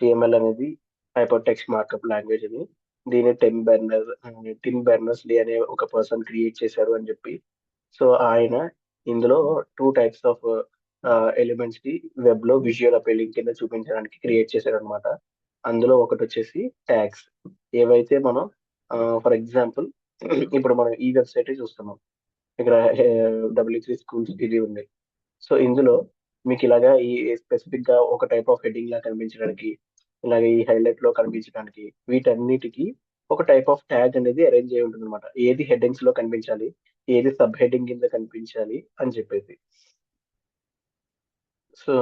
HTML అనేది hyper text markup language అని. దీన్ని టిమ్ బెర్నర్స్ లీ అనే ఒక పర్సన్ క్రియేట్ చేశారు అని చెప్పి. సో ఆయన ఇందులో టూ టైప్స్ ఆఫ్ ఎలిమెంట్స్ కి వెబ్ లో విజువల్ అపీలింగ్ కింద చూపించడానికి క్రియేట్ చేశారనమాట. అందులో ఒకటి వచ్చేసి ట్యాగ్స్. ఏవైతే మనం ఫర్ ఎగ్జాంపుల్ ఇప్పుడు మనం ఈ వెబ్సైట్ చూస్తున్నాం. ఇక్కడ W3 Schools ఇది ఉంది. సో ఇందులో మీకు ఇలాగా ఈ స్పెసిఫిక్ గా ఒక టైప్ ఆఫ్ హెడ్డింగ్ లా కనిపించడానికి, ఇలాగే ఈ హైలైట్ లో కనిపించడానికి, వీటన్నిటికీ ఒక టైప్ ఆఫ్ ట్యాగ్ అనేది అరేంజ్ అయి ఉంటుంది అనమాట. ఏది హెడ్డింగ్స్ లో కనిపించాలి, ఏది సబ్ హెడ్డింగ్ కింద కనిపించాలి అని చెప్పేసి. సో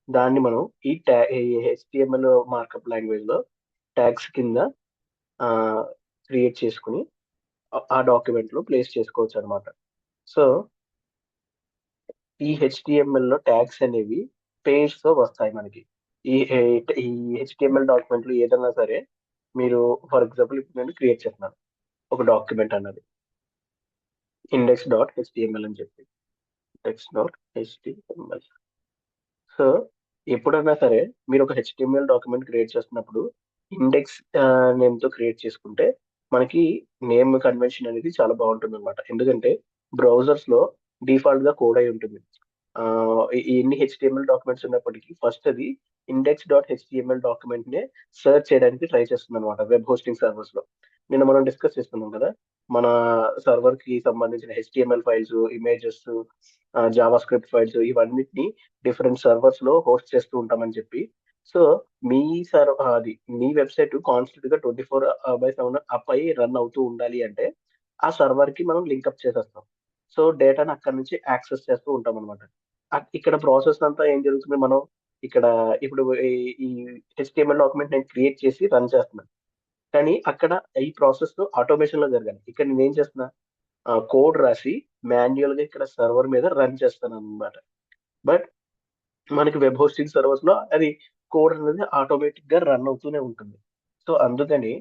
దాన్ని మనం ఈ ట్యాగ్ HTML మార్కప్ లాంగ్వేజ్ లో ట్యాగ్స్ కింద క్రియేట్ చేసుకుని ఆ డాక్యుమెంట్ లో ప్లేస్ చేసుకోవచ్చు అనమాట. సో ఈ HTML లో ట్యాగ్స్ అనేవి పేజ్ తో వస్తాయి మనకి. ఈ ఈ HTML డాక్యుమెంట్లు ఏదన్నా సరే, మీరు ఫర్ ఎగ్జాంపుల్ ఇప్పుడు నేను క్రియేట్ చేస్తున్నాను ఒక డాక్యుమెంట్ అన్నది index.html అని చెప్పి. index.html. సో ఎప్పుడైనా సరే మీరు ఒక HTML డాక్యుమెంట్ క్రియేట్ చేస్తున్నప్పుడు ఇండెక్స్ నేమ్ తో క్రియేట్ చేసుకుంటే మనకి నేమ్ కన్వెన్షన్ అనేది చాలా బాగుంటుంది అనమాట. ఎందుకంటే బ్రౌజర్స్ లో డిఫాల్ట్ గా కోడ్ అయి ఉంటుంది. ఎన్ని HTML డాక్యుమెంట్స్ ఉన్నప్పటికీ ఫస్ట్ అది index.html డాక్యుమెంట్ నే సెర్చ్ చేయడానికి ట్రై చేస్తుంది అనమాట వెబ్ హోస్టింగ్ సర్వర్స్ లో. నిన్న మనం డిస్కస్ చేస్తున్నాం కదా, మన సర్వర్ కి సంబంధించిన HTML files, images, Java script files ఇవన్నిటిని డిఫరెంట్ సర్వర్స్ లో హోస్ట్ చేస్తూ ఉంటామని చెప్పి. సో మీ అది మీ వెబ్సైట్ కాన్స్టెంట్ గా 24/7 అప్ అయి రన్ అవుతూ ఉండాలి అంటే ఆ సర్వర్ కి మనం లింకప్ చేసేస్తాం. సో డేటాను అక్కడ నుంచి యాక్సెస్ చేస్తూ ఉంటాం అనమాట. ఇక్కడ ప్రాసెస్ అంతా ఏం జరుగుతుంది, మనం ఇక్కడ ఇప్పుడు ఈ HTML డాక్యుమెంట్ నేను క్రియేట్ చేసి రన్ చేస్తున్నాను. కానీ అక్కడ ఈ ప్రాసెస్ ఆటోమేషన్ లో జరగాలి. ఇక్కడ నేను ఏం చేస్తున్నా, కోడ్ రాసి మాన్యువల్ గా ఇక్కడ సర్వర్ మీద రన్ చేస్తాను అనమాట. బట్ మనకి వెబ్ హోస్టింగ్ సర్వర్స్ లో అది కోడ్ అనేది ఆటోమేటిక్ గా రన్ అవుతూనే ఉంటుంది. సో అందుకని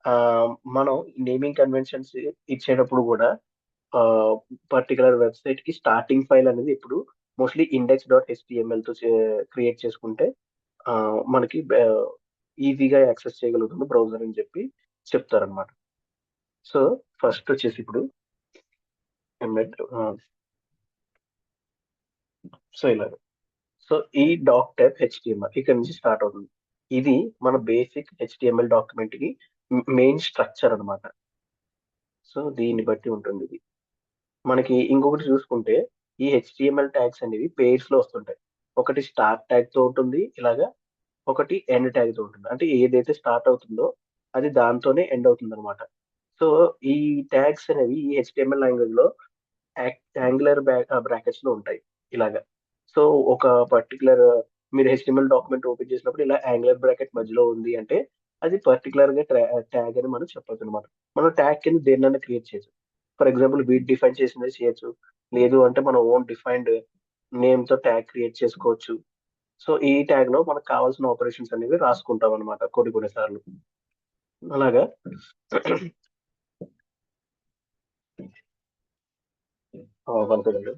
ఆ, మనం నేమింగ్ కన్వెన్షన్స్ ఇచ్చేటప్పుడు కూడా పర్టికులర్ వెబ్సైట్ కి స్టార్టింగ్ ఫైల్ అనేది ఇప్పుడు మోస్ట్లీ index.html తో క్రియేట్ చేసుకుంటే ఆ, మనకి ఈజీగా యాక్సెస్ చేయగలుగుతుంది బ్రౌజర్ అని చెప్పి చెప్తారనమాట. సో ఫస్ట్ వచ్చేసి ఇప్పుడు embed, సో ఇలా. సో ఈ డాక్ టైప్ HTML ఇక్కడ నుంచి స్టార్ట్ అవుతుంది. ఇది మన బేసిక్ HTML డాక్యుమెంట్ కి మెయిన్ స్ట్రక్చర్ అన్నమాట. సో దీన్ని బట్టి ఉంటుంది ఇది. మనకి ఇంకొకటి చూసుకుంటే ఈ HTML ట్యాగ్స్ అనేవి పేర్స్ లో వస్తుంటాయి. ఒకటి స్టార్ట్ ట్యాగ్ తో ఉంటుంది ఇలాగా, ఒకటి ఎండ్ ట్యాగ్ తో ఉంటుంది. అంటే ఏదైతే స్టార్ట్ అవుతుందో అది దాంతోనే ఎండ్ అవుతుంది అనమాట. సో ఈ ట్యాగ్స్ అనేవి ఈ HTML లాంగ్వేజ్ లో యాంగులర్ బ్రాకెట్స్ లో ఉంటాయి ఇలాగా. సో ఒక పర్టికులర్ మీరు HTML డాక్యుమెంట్ ఓపెన్ చేసినప్పుడు ఇలా యాంగులర్ బ్రాకెట్ మధ్యలో ఉంది అంటే అది పర్టికులర్ గా ట్యాగ్ అని మనం చెప్పొచ్చు అనమాట. మనం ట్యాగ్ కింద దేన్నైనా క్రియేట్ చేయొచ్చు. ఫర్ ఎగ్జాంపుల్ వీట్ డిఫైన్ చేసినది చేయొచ్చు. లేదు అంటే మనం ఓన్ డిఫైన్డ్ నేమ్ తో ట్యాగ్ క్రియేట్ చేసుకోవచ్చు. సో ఈ ట్యాగ్ లో మనకు కావాల్సిన ఆపరేషన్స్ అనేవి రాసుకుంటాం అనమాట కొన్ని కొన్ని సార్లు అలాగా. పంపించండి.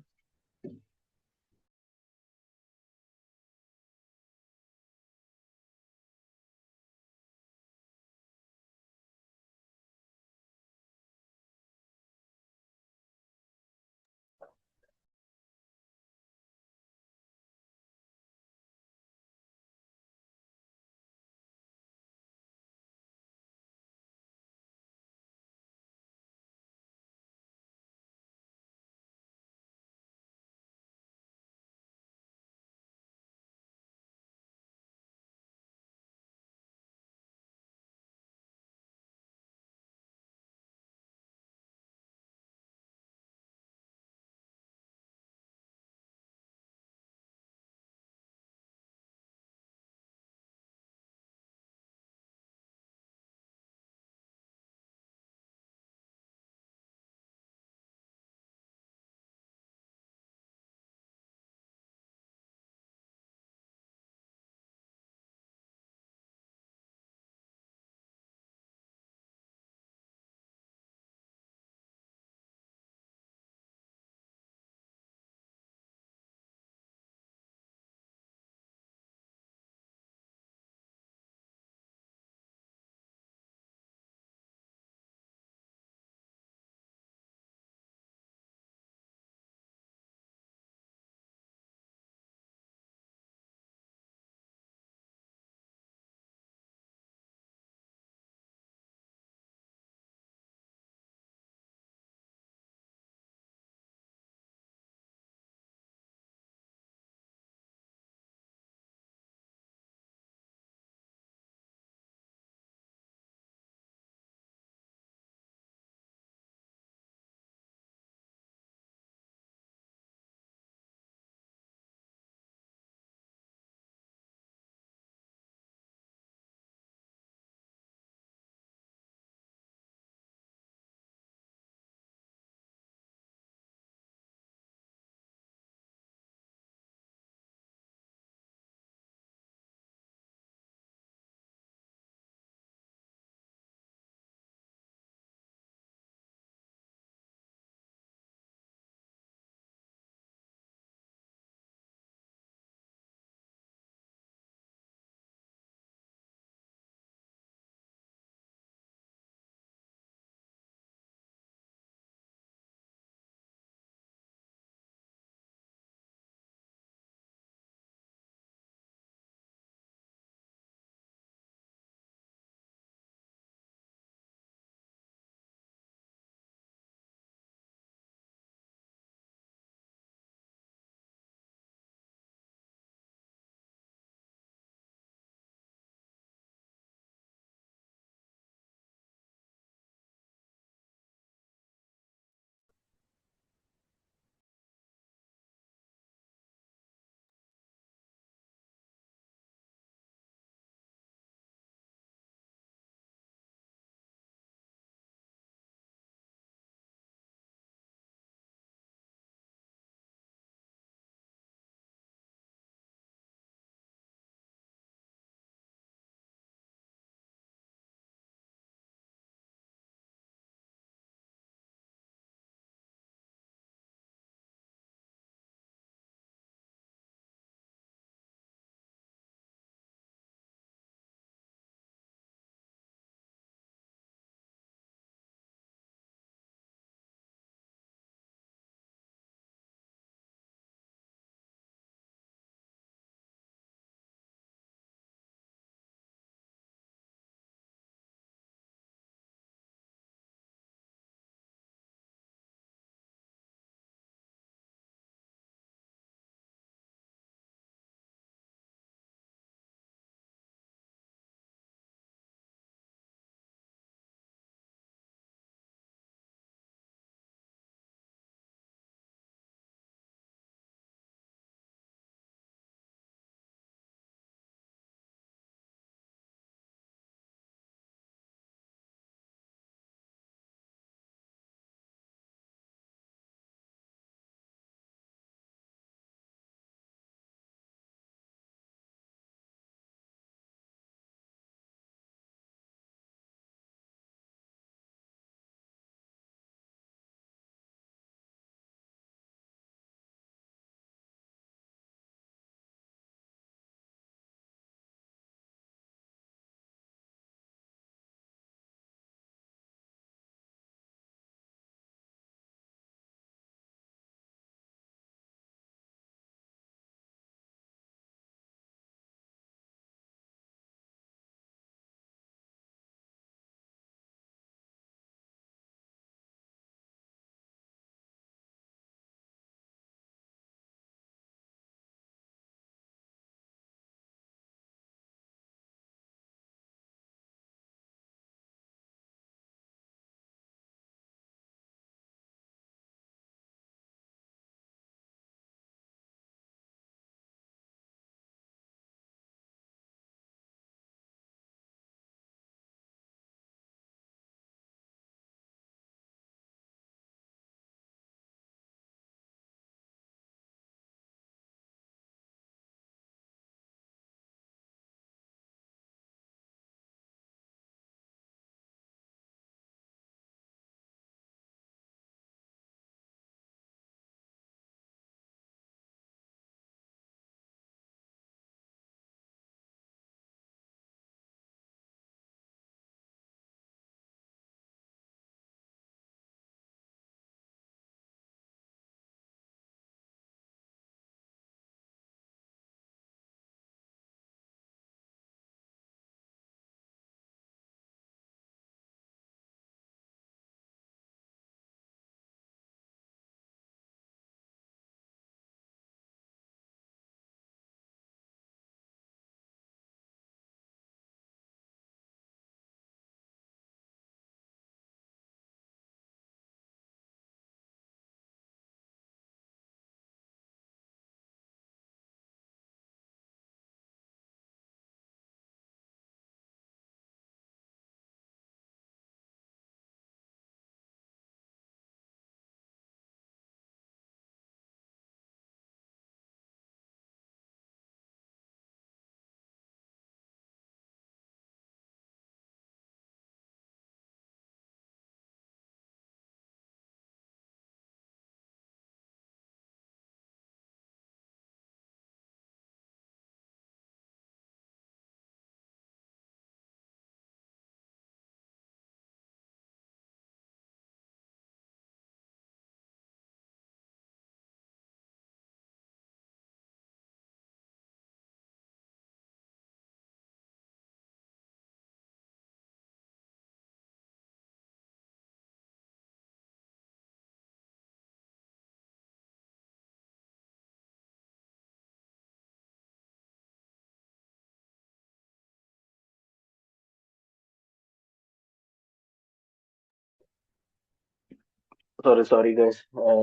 Sorry guys,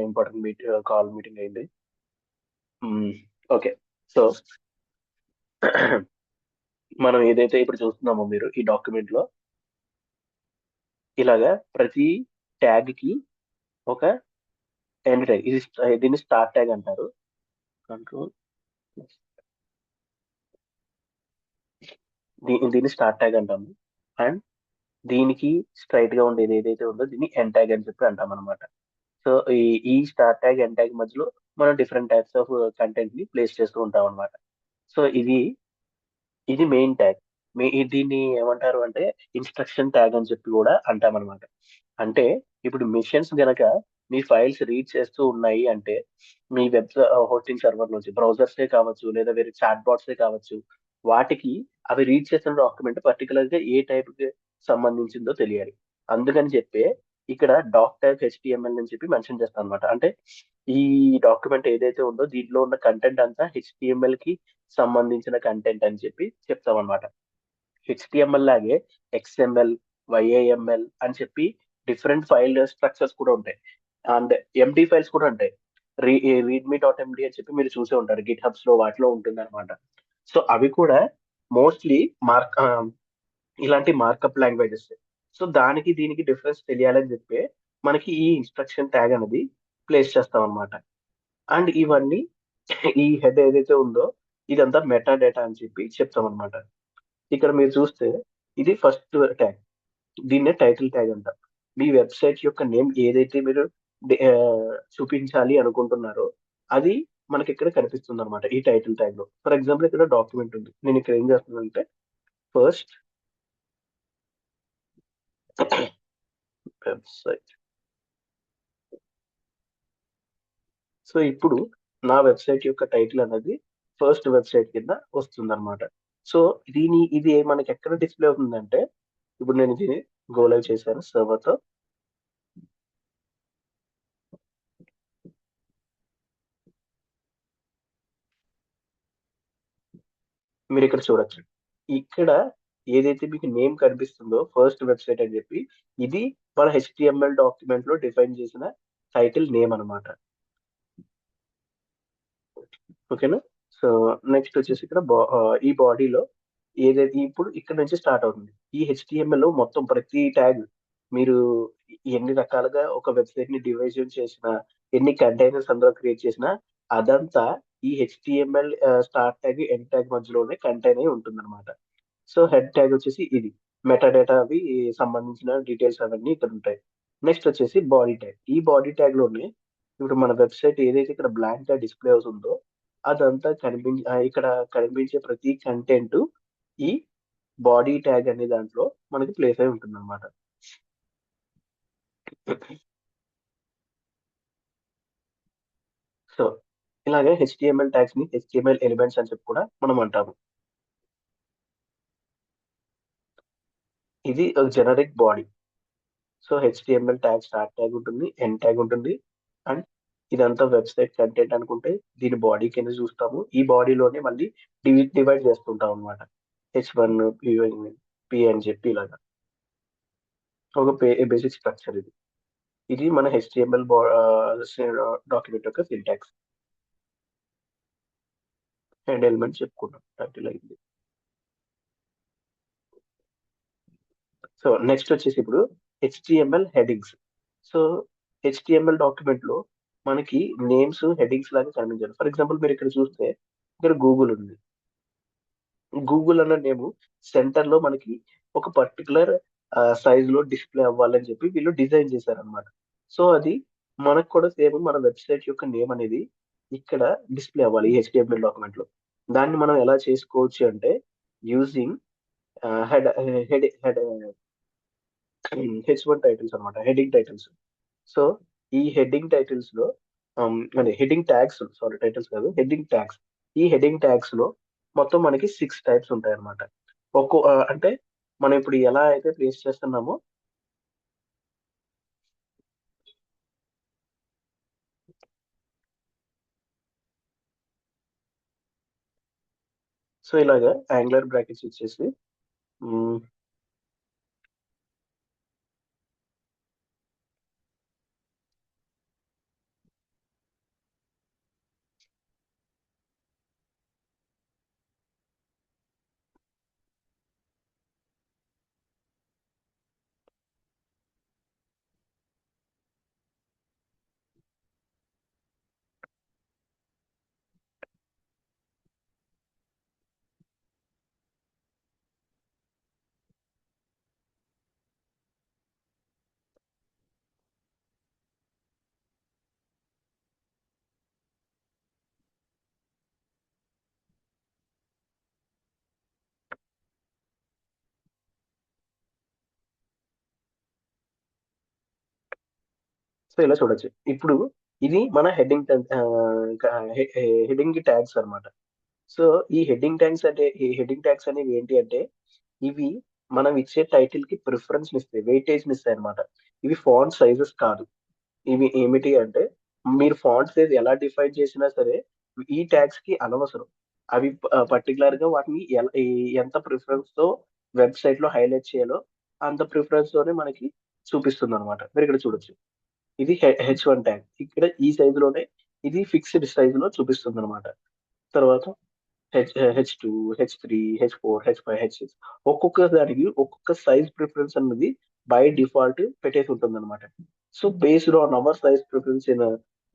important call meeting అయింది. ఓకే. సో మనం ఏదైతే ఇప్పుడు చూస్తున్నామో మీరు ఈ డాక్యుమెంట్ లో ఇలాగా ప్రతి ట్యాగ్ కి ఒక ఎండ్ ట్యాగ్, దీన్ని స్టార్ట్ ట్యాగ్ అంటారు. కంట్రోల్, దీన్ని స్టార్ట్ ట్యాగ్ అంటాము. అండ్ దీనికి స్ట్రైట్ గా ఉండేది ఏదైతే ఉందో దీన్ని ఎండ్ ట్యాగ్ అని చెప్పి అంటాం అనమాట. సో ఈ ఈ స్టార్ట్ ట్యాగ్ ఎండ్ ట్యాగ్ మధ్యలో మనం డిఫరెంట్ టైప్స్ ఆఫ్ కంటెంట్ ని ప్లేస్ చేస్తూ ఉంటాం అనమాట. సో ఇది మెయిన్ ట్యాగ్. దీన్ని ఏమంటారు అంటే ఇన్స్ట్రక్షన్ ట్యాగ్ అని చెప్పి కూడా అంటాం అనమాట. అంటే ఇప్పుడు మిషన్స్ గనక మీ ఫైల్స్ రీడ్ చేస్తూ ఉన్నాయి అంటే మీ వెబ్ హోస్టింగ్ సర్వర్ నుంచి బ్రౌజర్సే కావచ్చు లేదా వేరే చాట్ బాట్సే కావచ్చు, వాటికి అవి రీడ్ చేసిన డాక్యుమెంట్ పర్టికులర్ గా ఏ టైప్ కి సంబంధించిందో తెలియాలి. అందుకని చెప్పి ఇక్కడ డాక్ టైప్ హెచ్టిఎంఎల్ అని చెప్పి మెన్షన్ చేస్తాం అనమాట. అంటే ఈ డాక్యుమెంట్ ఏదైతే ఉందో దీంట్లో ఉన్న కంటెంట్ అంతా హెచ్టిఎంఎల్ కి సంబంధించిన కంటెంట్ అని చెప్పి చెప్తాం అనమాట. హెచ్టిఎంఎల్ లాగే ఎక్స్ఎంఎల్, వైఏఎంఎల్ అని చెప్పి డిఫరెంట్ ఫైల్ స్ట్రక్చర్స్ కూడా ఉంటాయి. అండ్ ఎండి ఫైల్స్ కూడా ఉంటాయి. రీడ్మీ డాట్ ఎండి అని చెప్పి మీరు చూసే ఉంటారు, గిట్ హబ్స్ లో వాటిలో ఉంటుంది అనమాట. సో అవి కూడా మోస్ట్లీ మార్క్ ఇలాంటి మార్కప్ లాంగ్వేజెస్. సో దానికి దీనికి డిఫరెన్స్ తెలియాలని చెప్పి మనకి ఈ ఇన్స్ట్రక్షన్ ట్యాగ్ అనేది ప్లేస్ చేస్తాం అనమాట. అండ్ ఇవన్నీ ఈ హెడ్ ఏదైతే ఉందో ఇదంతా మెటా డేటా అని చెప్పి చెప్తాం అనమాట. ఇక్కడ మీరు చూస్తే ఇది ఫస్ట్ ట్యాగ్, దీన్నే టైటిల్ ట్యాగ్ అంటారు. మీ వెబ్సైట్ యొక్క నేమ్ ఏదైతే మీరు చూపించాలి అనుకుంటున్నారో అది మనకి ఇక్కడ కనిపిస్తుంది అనమాట ఈ టైటిల్ ట్యాగ్ లో. ఫర్ ఎగ్జాంపుల్ ఇక్కడ డాక్యుమెంట్ ఉంది, నేను ఇక్కడ ఏం చేస్తున్నానంటే ఫస్ట్ వెబ్సైట్. సో ఇప్పుడు నా వెబ్సైట్ యొక్క టైటిల్ అనేది ఫస్ట్ వెబ్సైట్ కింద వస్తుంది అనమాట. సో ఇది మనకి ఎక్కడ డిస్ప్లే అవుతుందంటే ఇప్పుడు నేను ఇది గో లైవ్ చేశాను సర్వర్ తో. మీరు ఇక్కడ చూడొచ్చు, ఇక్కడ ఏదైతే మీకు నేమ్ కనిపిస్తుందో ఫస్ట్ వెబ్సైట్ అని చెప్పి ఇది మన హెచ్టిఎంఎల్ డాక్యుమెంట్ లో డిఫైన్ చేసిన టైటిల్ నేమ్ అన్నమాట. ఓకేనా. సో నెక్స్ట్ వచ్చేసి ఇక్కడ ఈ బాడీలో ఏదైతే ఇప్పుడు ఇక్కడ నుంచి స్టార్ట్ అవుతుంది ఈ హెచ్టిఎంఎల్ లో మొత్తం ప్రతి ట్యాగ్ మీరు ఎన్ని రకాలుగా ఒక వెబ్సైట్ ని డివైజన్ చేసినా, ఎన్ని కంటైనర్స్ అందులో క్రియేట్ చేసినా అదంతా ఈ HTML start tag end tag మధ్యలోనే కంటైన్ అయి ఉంటుంది. సో హెడ్ ట్యాగ్ వచ్చేసి ఇది మెటా డేటా అవి సంబంధించిన డీటెయిల్స్ అవన్నీ ఇక్కడ ఉంటాయి. నెక్స్ట్ వచ్చేసి బాడీ ట్యాగ్. ఈ బాడీ ట్యాగ్ లోనే ఇప్పుడు మన వెబ్సైట్ ఏదైతే ఇక్కడ బ్లాంక్ గా డిస్ప్లే అవుతుందో అదంతా ఇక్కడ కనిపించే ప్రతి కంటెంట్ ఈ బాడీ ట్యాగ్ అనే దాంట్లో మనకి ప్లేస్ అయి ఉంటుంది అనమాట. సో ఇలాగే హెచ్టిఎంఎల్ ట్యాగ్స్ ని హెచ్టిఎంఎల్ ఎలిమెంట్స్ అని చెప్పి కూడా మనం అంటాము. ఇది ఒక generic body. So HTML tag start tag ఉంటుంది, ఎండ్ ట్యాగ్ ఉంటుంది. అండ్ ఇదంతా వెబ్సైట్ కంటెంట్ అనుకుంటే దీని బాడీ కింద చూస్తాము. ఈ బాడీలోనే మళ్ళీ డివైడ్ చేస్తుంటాం అనమాట. H1 పి అని చెప్పి ఇలాగా ఒక బేసిక్ స్ట్రక్చర్ ఇది. ఇది మన హెచ్టిఎంఎల్ డాక్యుమెంట్ యొక్క సింటాక్స్. హెడ్ ఎలిమెంట్ చెప్పుకున్నాం, టైటిల్ అయింది. సో నెక్స్ట్ వచ్చేసి ఇప్పుడు HTML headings. So HTML document లో మనకి నేమ్స్ హెడింగ్స్ లాగా కనిపించాలి. ఫర్ ఎగ్జాంపుల్ మీరు ఇక్కడ చూస్తే ఇక్కడ గూగుల్ ఉంది. గూగుల్ అన్న నేమ్ సెంటర్ లో మనకి ఒక పర్టికులర్ సైజ్ లో డిస్ప్లే అవ్వాలని చెప్పి వీళ్ళు డిజైన్ చేశారనమాట. సో అది మనకు కూడా సేమ్ మన వెబ్సైట్ యొక్క నేమ్ అనేది ఇక్కడ డిస్ప్లే అవ్వాలి ఈ హెచ్టిఎంఎల్ డాక్యుమెంట్ లో. దాన్ని మనం ఎలా చేసుకోవచ్చు అంటే using head head head H1 titles అనమాట, హెడింగ్ టైటిల్స్. సో ఈ హెడ్డింగ్ టైటిల్స్ లో అంటే హెడ్డింగ్ ట్యాగ్స్, సారీ టైటిల్స్ కాదు, హెడ్డింగ్ ట్యాగ్స్. ఈ హెడ్డింగ్ ట్యాగ్స్ లో మొత్తం మనకి 6 టైప్స్ ఉంటాయి అనమాట. అంటే మనం ఇప్పుడు ఎలా అయితే ప్లేస్ చేస్తున్నామో సో ఇలాగా యాంగులర్ బ్రాకెట్స్ ఇచ్చేసి మ్, సో ఇలా చూడొచ్చు. ఇప్పుడు ఇది మన హెడ్డింగ్ ట్యాగ్స్ అన్నమాట. సో ఈ హెడ్డింగ్ ట్యాగ్స్ అనేవి ఏంటి అంటే ఇవి మనం ఇచ్చే టైటిల్ కి ప్రిఫరెన్స్ ఇస్తాయి, వెయిటేజ్ ఇస్తాయి అన్నమాట. ఇవి ఫాంట్ సైజెస్ కాదు. ఇవి ఏమిటి అంటే మీరు ఫాంట్ సైజ్ ఎలా డిఫైన్ చేసినా సరే ఈ ట్యాగ్స్ కి అనవసరం. అవి పర్టికులర్ గా వాటిని ఎంత ప్రిఫరెన్స్ తో వెబ్సైట్ లో హైలైట్ చేయాలో అంత ప్రిఫరెన్స్ తోనే మనకి చూపిస్తుంది అనమాట. మీరు ఇక్కడ చూడొచ్చు. ఇది H1 ట్యాగ్. ఇక్కడ ఈ సైజ్ లోనే ఇది ఫిక్స్డ్ సైజ్ లో చూపిస్తుంది అనమాట. తర్వాత H2, H3, H4, H5, H6 ఒక్కొక్క దానికి ఒక్కొక్క సైజ్ ప్రిఫరెన్స్ అన్నది బై డిఫాల్ట్ పెట్టేసి ఉంటుంది అనమాట. So based on hour size preference in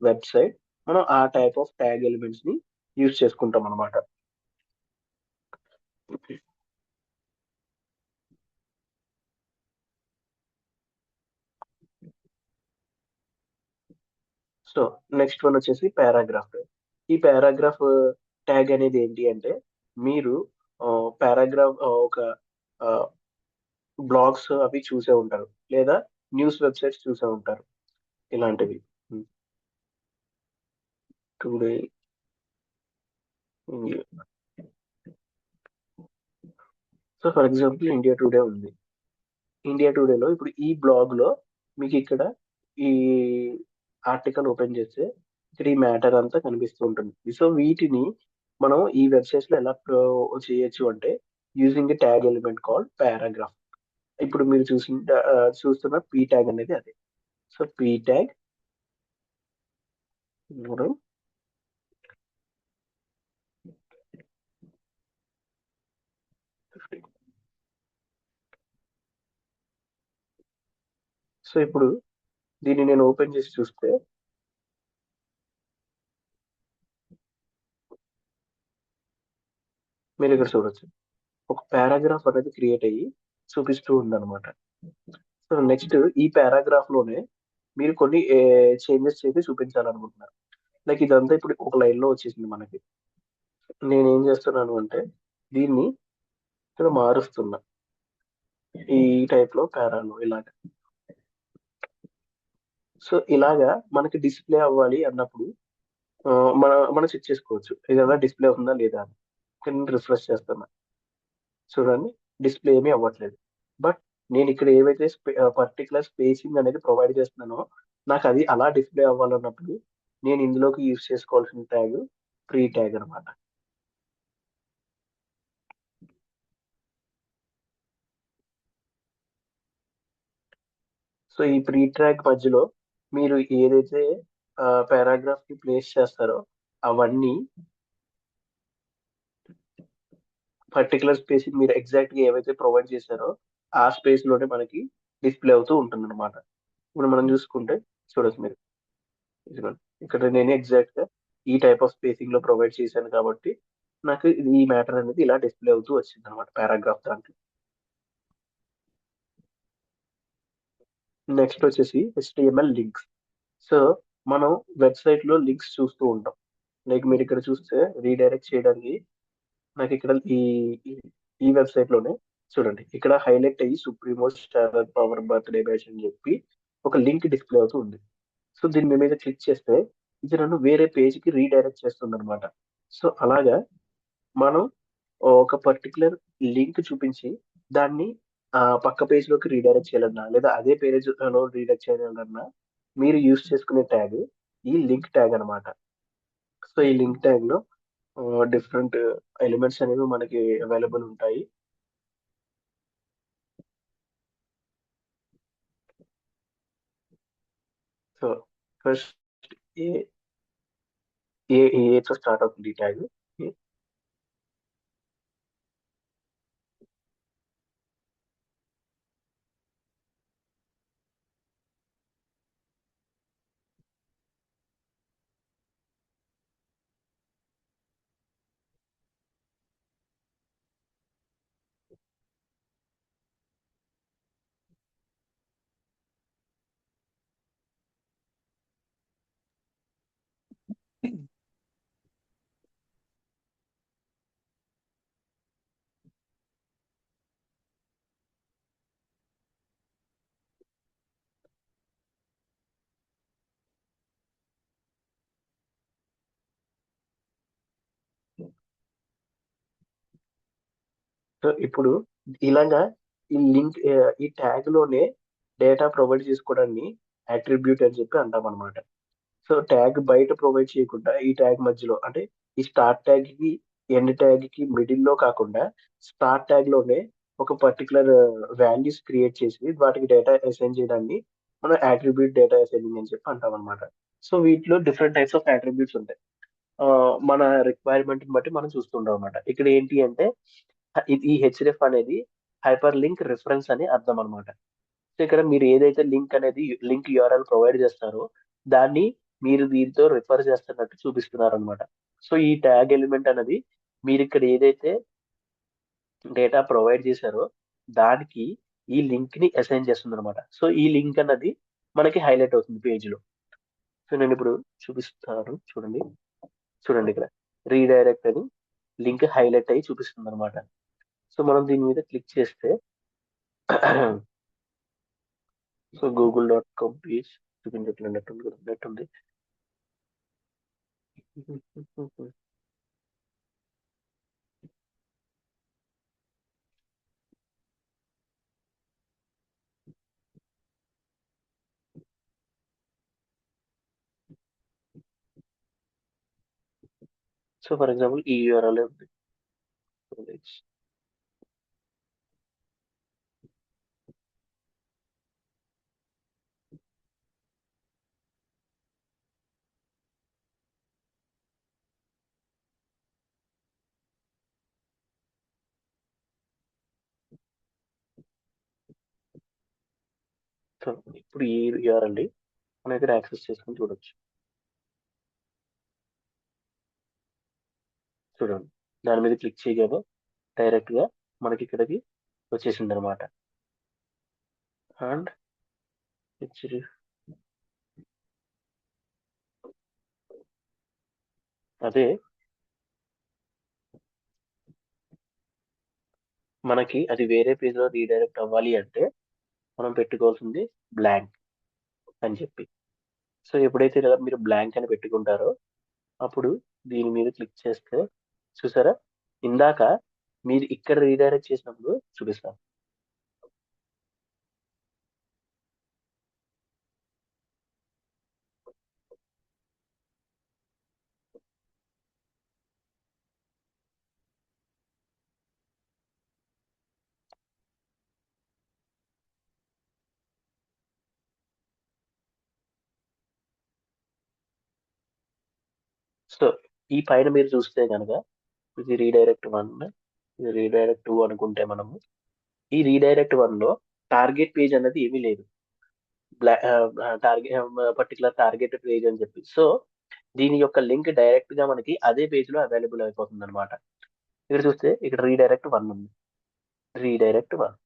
website మనం ఆ టైప్ ఆఫ్ ట్యాగ్ ఎలిమెంట్స్ ని యూజ్ చేసుకుంటాం అనమాట. సో నెక్స్ట్ వన్ వచ్చేసి పారాగ్రాఫ్. ఈ పారాగ్రాఫ్ ట్యాగ్ అనేది ఏంటి అంటే మీరు పారాగ్రాఫ్ ఒక బ్లాగ్స్ అవి చూసే ఉంటారు, లేదా న్యూస్ వెబ్సైట్స్ చూసే ఉంటారు ఇలాంటివి. Today, so for example India today ఉంది. ఇండియా టుడేలో ఇప్పుడు ఈ బ్లాగ్ లో మీకు ఇక్కడ ఈ ఆర్టికల్ ఓపెన్ చేస్తే ఇక్కడ ఈ మ్యాటర్ అంతా కనిపిస్తూ ఉంటుంది. సో వీటిని మనం ఈ వెబ్సైట్స్ లో ఎలా చేయొచ్చు అంటే using tag element call paragraph. ఇప్పుడు మీరు చూస్తున్న పీ ట్యాగ్ అనేది అదే. సో పీ ట్యాగ్, సో ఇప్పుడు దీన్ని నేను ఓపెన్ చేసి చూస్తే మీరు ఇక్కడ చూడొచ్చు. ఒక పారాగ్రాఫ్ అనేది క్రియేట్ అయ్యి చూపిస్తూ ఉందన్నమాట. సో నెక్స్ట్ ఈ పారాగ్రాఫ్ లోనే మీరు కొన్ని చేంజెస్ చేసి చూపించాలనుకుంటున్నారు. లైక్ ఇదంతా ఇప్పుడు ఒక లైన్ లో వచ్చేసింది మనకి. నేను ఏం చేస్తున్నాను అంటే దీన్ని ఇక్కడ మారుస్తున్నా ఈ టైప్ లో పారాలో ఇలాగా. సో ఇలాగా మనకి డిస్ప్లే అవ్వాలి అన్నప్పుడు ఆ, మనం చెక్ చేసుకోవచ్చు ఏదైనా డిస్ప్లే అవుతుందా లేదా అని. ఇక్కడ నేను రిఫ్రెష్ చేస్తున్నా, చూడండి, డిస్ప్లే ఏమీ అవ్వట్లేదు. బట్ నేను ఇక్కడ ఏవైతే పర్టికులర్ స్పేసింగ్ అనేది ప్రొవైడ్ చేస్తున్నానో నాకు అది అలా డిస్ప్లే అవ్వాలన్నప్పుడు నేను ఇందులోకి యూజ్ చేసుకోవాల్సిన ట్యాగ్ ప్రీ ట్యాగ్ అనమాట. సో ఈ ప్రీ ట్యాగ్ మధ్యలో మీరు ఏదైతే పారాగ్రాఫ్ కి ప్లేస్ చేస్తారో అవన్నీ పర్టికులర్ స్పేస్ మీరు ఎగ్జాక్ట్ గా ఏవైతే ప్రొవైడ్ చేశారో ఆ స్పేస్ లోనే మనకి డిస్ప్లే అవుతూ ఉంటుంది అనమాట. ఇప్పుడు మనం చూసుకుంటే చూడొచ్చు మీరు, ఇదిగోండి. ఇక్కడ నేను ఎగ్జాక్ట్ గా ఈ టైప్ ఆఫ్ స్పేసింగ్ లో ప్రొవైడ్ చేశాను కాబట్టి నాకు ఈ మ్యాటర్ అనేది ఇలా డిస్ప్లే అవుతూ వచ్చింది అనమాట పారాగ్రాఫ్ దాంట్లో. నెక్స్ట్ వచ్చేసి HTML లింక్స్. సో మనం వెబ్సైట్ లో లింక్స్ చూస్తూ ఉంటాం. లైక్ మీరు ఇక్కడ చూస్తే రీడైరెక్ట్ చేయడానికి నాకు ఇక్కడ ఈ ఈ వెబ్సైట్ లోనే చూడండి, ఇక్కడ హైలైట్ అయ్యి supremo star power birthday batch అని చెప్పి ఒక లింక్ డిస్ప్లే అవుతూ ఉంది. సో దీని మీద క్లిక్ చేస్తే ఇది నన్ను వేరే పేజ్ కి రీడైరెక్ట్ చేస్తుంది అనమాట. సో అలాగా మనం ఒక పర్టికులర్ లింక్ చూపించి దాన్ని పక్క పేజ్ లోకి రీడైరెక్ట్ చేయాలన్నా లేదా అదే పేజ్ లో రీడైరెక్ట్ చేయాలన్నా మీరు యూస్ చేసుకునే ట్యాగ్ ఈ లింక్ ట్యాగ్ అన్నమాట. సో ఈ లింక్ ట్యాగ్ లో డిఫరెంట్ ఎలిమెంట్స్ అనేవి మనకి అవైలబుల్ ఉంటాయి. సో ఫస్ట్ ఏ ఏతో స్టార్ట్ అవుతుంది ఈ ట్యాగ్. సో ఇప్పుడు ఇలాగా ఈ ట్యాగ్ లోనే డేటా ప్రొవైడ్ చేసుకోవడాన్ని అట్రిబ్యూట్ అని చెప్పి అంటాం అనమాట. సో ట్యాగ్ బయట ప్రొవైడ్ చేయకుండా ఈ ట్యాగ్ మధ్యలో అంటే ఈ స్టార్ట్ ట్యాగ్ కి ఎండ్ ట్యాగ్ కి మిడిల్ లో కాకుండా స్టార్ట్ ట్యాగ్ లోనే ఒక పర్టికులర్ వాల్యూస్ క్రియేట్ చేసి వాటికి డేటా అసైన్ చేయడాన్ని మనం అట్రిబ్యూట్ డేటా అసైనింగ్ అని చెప్పి అంటాం అనమాట. సో వీటిలో డిఫరెంట్ టైప్స్ ఆఫ్ అట్రిబ్యూట్స్ ఉంటాయి. మన రిక్వైర్మెంట్ బట్టి మనం చూస్తుంటాం అనమాట. ఇక్కడ ఏంటి అంటే ఈ హెచ్డిఎఫ్ అనేది హైపర్ లింక్ రిఫరెన్స్ అని అర్థం అనమాట. సో ఇక్కడ మీరు ఏదైతే లింక్ యూఆర్ఎల్ ప్రొవైడ్ చేస్తారో దాన్ని మీరు దీంతో రిఫర్ చేస్తున్నట్టు చూపిస్తున్నారు అనమాట. సో ఈ ట్యాగ్ ఎలిమెంట్ అనేది మీరు ఇక్కడ ఏదైతే డేటా ప్రొవైడ్ చేశారో దానికి ఈ లింక్ ని అసైన్ చేస్తుంది అనమాట. సో ఈ లింక్ అన్నది మనకి హైలైట్ అవుతుంది పేజ్ లో. సో నేను ఇప్పుడు చూపిస్తాను చూడండి. చూడండి ఇక్కడ రీడైరెక్ట్ అని లింక్ హైలైట్ అయ్యి చూపిస్తుంది అనమాట. సో మనం దీని మీద క్లిక్ చేస్తే సో google.com పేజ్ చూపించట్లేదు. సో ఫర్ ఎగ్జాంపుల్ ఈ యూఆర్ఎల్ ఉంది. సో ఇప్పుడు ఈ యూఆర్ఎల్ ని మనం ఇక్కడ యాక్సెస్ చేసుకొని చూడొచ్చు. చూడండి దాని మీద క్లిక్ చేయగానే డైరెక్ట్ గా మనకి ఇక్కడికి వచ్చేసింది అనమాట. అండ్ అదే మనకి అది వేరే పేజ్ లో రీడైరెక్ట్ అవ్వాలి అంటే మనం పెట్టుకోవాల్సింది బ్లాంక్ అని చెప్పి. సో ఎప్పుడైతే ఇలా మీరు బ్లాంక్ అని పెట్టుకుంటారో అప్పుడు దీని మీద క్లిక్ చేస్తే చూసారా ఇందాక మీరు ఇక్కడ రీడైరెక్ట్ చేసినప్పుడు చూపిస్తాం. సో ఈ పైన మీరు చూస్తే కనుక ఇది రీడైరెక్ట్ 1, ఇది రీడైరెక్ట్ 2 అనుకుంటే మనము ఈ రీడైరెక్ట్ 1 లో టార్గెట్ పేజ్ అనేది ఏమీ లేదు. టార్గెట్ పర్టికులర్ టార్గెట్ పేజ్ అని చెప్పి. సో దీని యొక్క లింక్ డైరెక్ట్ గా మనకి అదే పేజ్ లో అవైలబుల్ అయిపోతుంది అనమాట. ఇక్కడ చూస్తే ఇక్కడ రీడైరెక్ట్ 1 ఉంది. రీడైరెక్ట్ 1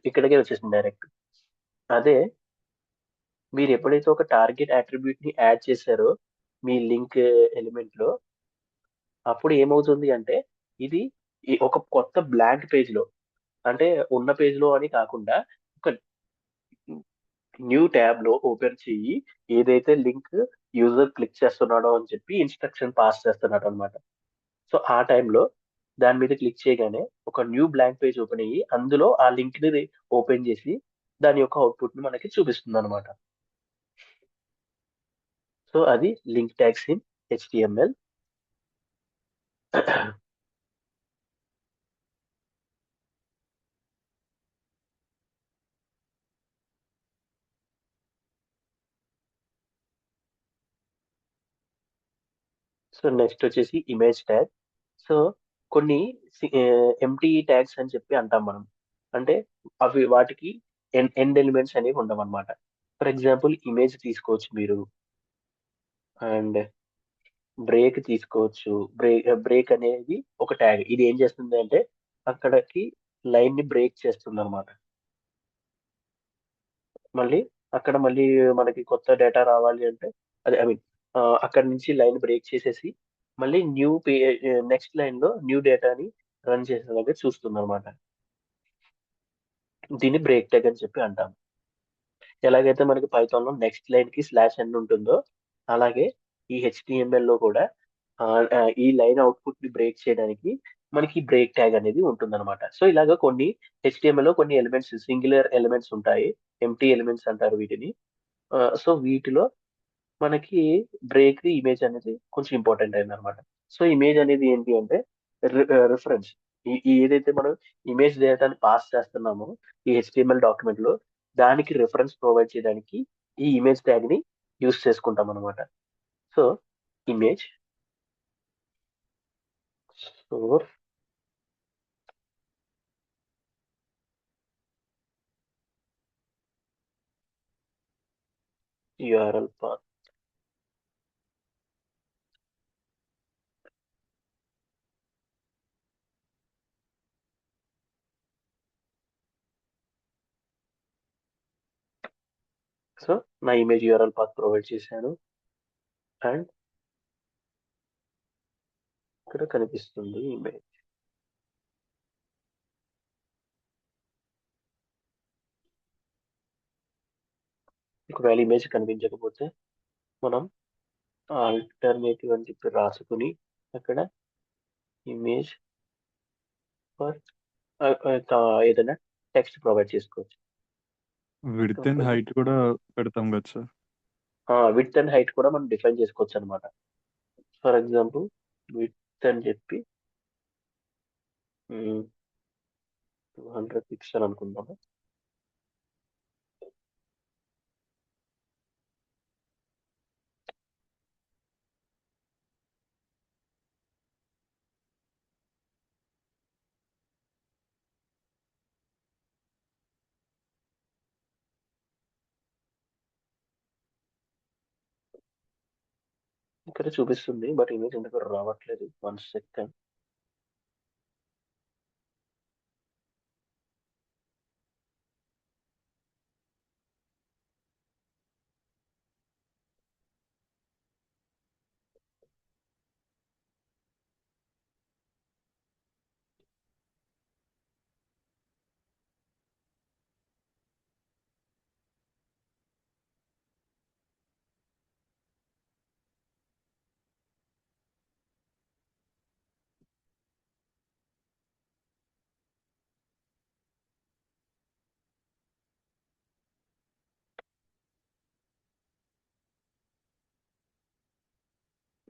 ఇక్కడికే వచ్చేసింది డైరెక్ట్. అదే మీరు ఎప్పుడైతే ఒక టార్గెట్ అట్రిబ్యూట్ ని యాడ్ చేశారో మీ లింక్ ఎలిమెంట్ లో అప్పుడు ఏమవుతుంది అంటే ఇది ఒక కొత్త బ్లాంక్ పేజ్ లో అంటే ఉన్న పేజ్ లో అని కాకుండా ఒక న్యూ ట్యాబ్ లో ఓపెన్ చెయ్యి ఏదైతే లింక్ యూజర్ క్లిక్ చేస్తున్నాడో అని చెప్పి ఇన్స్ట్రక్షన్ పాస్ చేస్తున్నాడు అనమాట. సో ఆ టైంలో దాని మీద క్లిక్ చేయగానే ఒక న్యూ బ్లాంక్ పేజ్ ఓపెన్ అయ్యి అందులో ఆ లింక్ ని ఓపెన్ చేసి దాని యొక్క అవుట్పుట్ ని మనకి చూపిస్తుంది అనమాట. సో అది link tags in HTML. So next వచ్చేసి ఇమేజ్ ట్యాగ్. సో కొన్ని ఎంటీ ట్యాగ్స్ అని చెప్పి అంటాం మనం. అంటే అవి వాటికి ఎండ్ ఎలిమెంట్స్ అనేవి ఉండవన్నమాట. ఫర్ ఎగ్జాంపుల్ ఇమేజ్ తీసుకోవచ్చు మీరు. అండ్ బ్రేక్ తీసుకోవచ్చు. బ్రేక్ అనేది ఒక ట్యాగ్. ఇది ఏం చేస్తుంది అంటే అక్కడికి లైన్ ని బ్రేక్ చేస్తుంది అనమాట. మళ్ళీ మళ్ళీ మనకి కొత్త డేటా రావాలి అంటే అదే ఐ మీన్ అక్కడ నుంచి లైన్ బ్రేక్ చేసేసి మళ్ళీ నెక్స్ట్ లైన్ లో న్యూ డేటాని రన్ చేసేలాగా చూస్తుంది అనమాట. దీన్ని బ్రేక్ ట్యాగ్ అని చెప్పి అంటాం. ఎలాగైతే మనకి పైథాన్ లో నెక్స్ట్ లైన్ కి /n ఉంటుందో అలాగే ఈ హెచ్టిఎంఎల్ లో కూడా ఈ లైన్ అవుట్పుట్ ని బ్రేక్ చేయడానికి మనకి బ్రేక్ ట్యాగ్ అనేది ఉంటుందన్నమాట. సో ఇలాగ కొన్ని HTML లో కొన్ని ఎలిమెంట్స్ సింగులర్ ఎలిమెంట్స్ ఉంటాయి. ఎంప్టీ ఎలిమెంట్స్ అంటారు వీటిని. సో వీటిలో మనకి బ్రేక్ ఇమేజ్ అనేది కొంచెం ఇంపార్టెంట్ అయిందనమాట. సో ఇమేజ్ అనేది ఏంటి అంటే రిఫరెన్స్. ఏదైతే మనం ఇమేజ్ డేటాని పాస్ చేస్తున్నామో ఈ HTML డాక్యుమెంట్ లో దానికి రిఫరెన్స్ ప్రొవైడ్ చేయడానికి ఈ ఇమేజ్ ట్యాగ్ ని యూస్ చేసుకుంటాం అనమాట. So image store URL path. So నా ఇమేజ్ URL పాత్ ప్రొవైడ్ చేశాను అండ్ ఇక్కడ కనిపిస్తుంది ఇమేజ్. ఒకవేళ ఇమేజ్ కనిపించకపోతే మనం ఆల్టర్నేటివ్ అని చెప్పి రాసుకుని అక్కడ ఇమేజ్ ఫర్ ఏదైనా టెక్స్ట్ ప్రొవైడ్ చేసుకోవచ్చు. విడ్త్ అండ్ హైట్ కూడా పెడతాం కదా సార్. విడ్త్ అండ్ హైట్ కూడా మనం డిఫైన్ చేసుకోవచ్చు అనమాట. ఫర్ ఎగ్జాంపుల్ విడ్త్ అని చెప్పి 200 పిక్సెల్ అనుకుందాము. ఇక్కడ చూపిస్తుంది బట్ ఇమేజ్ ఎందుకు రావట్లేదు. 1 సెకండ్.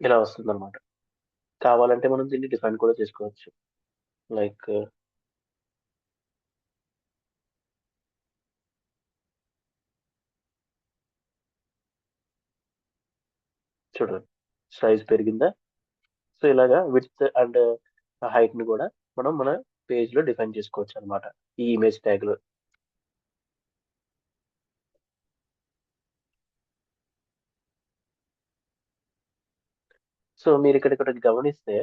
ఇలా వస్తుంది అనమాట. కావాలంటే మనం దీన్ని డిఫైన్ కూడా చేసుకోవచ్చు. లైక్ చూడండి సైజ్ పెరిగిందా. సో ఇలాగా విడ్త్ అండ్ హైట్ ని కూడా మనం మన పేజ్ లో డిఫైన్ చేసుకోవచ్చు అనమాట ఈ ఇమేజ్ ట్యాగ్ లో. సో మీరు ఇక్కడ గమనిస్తే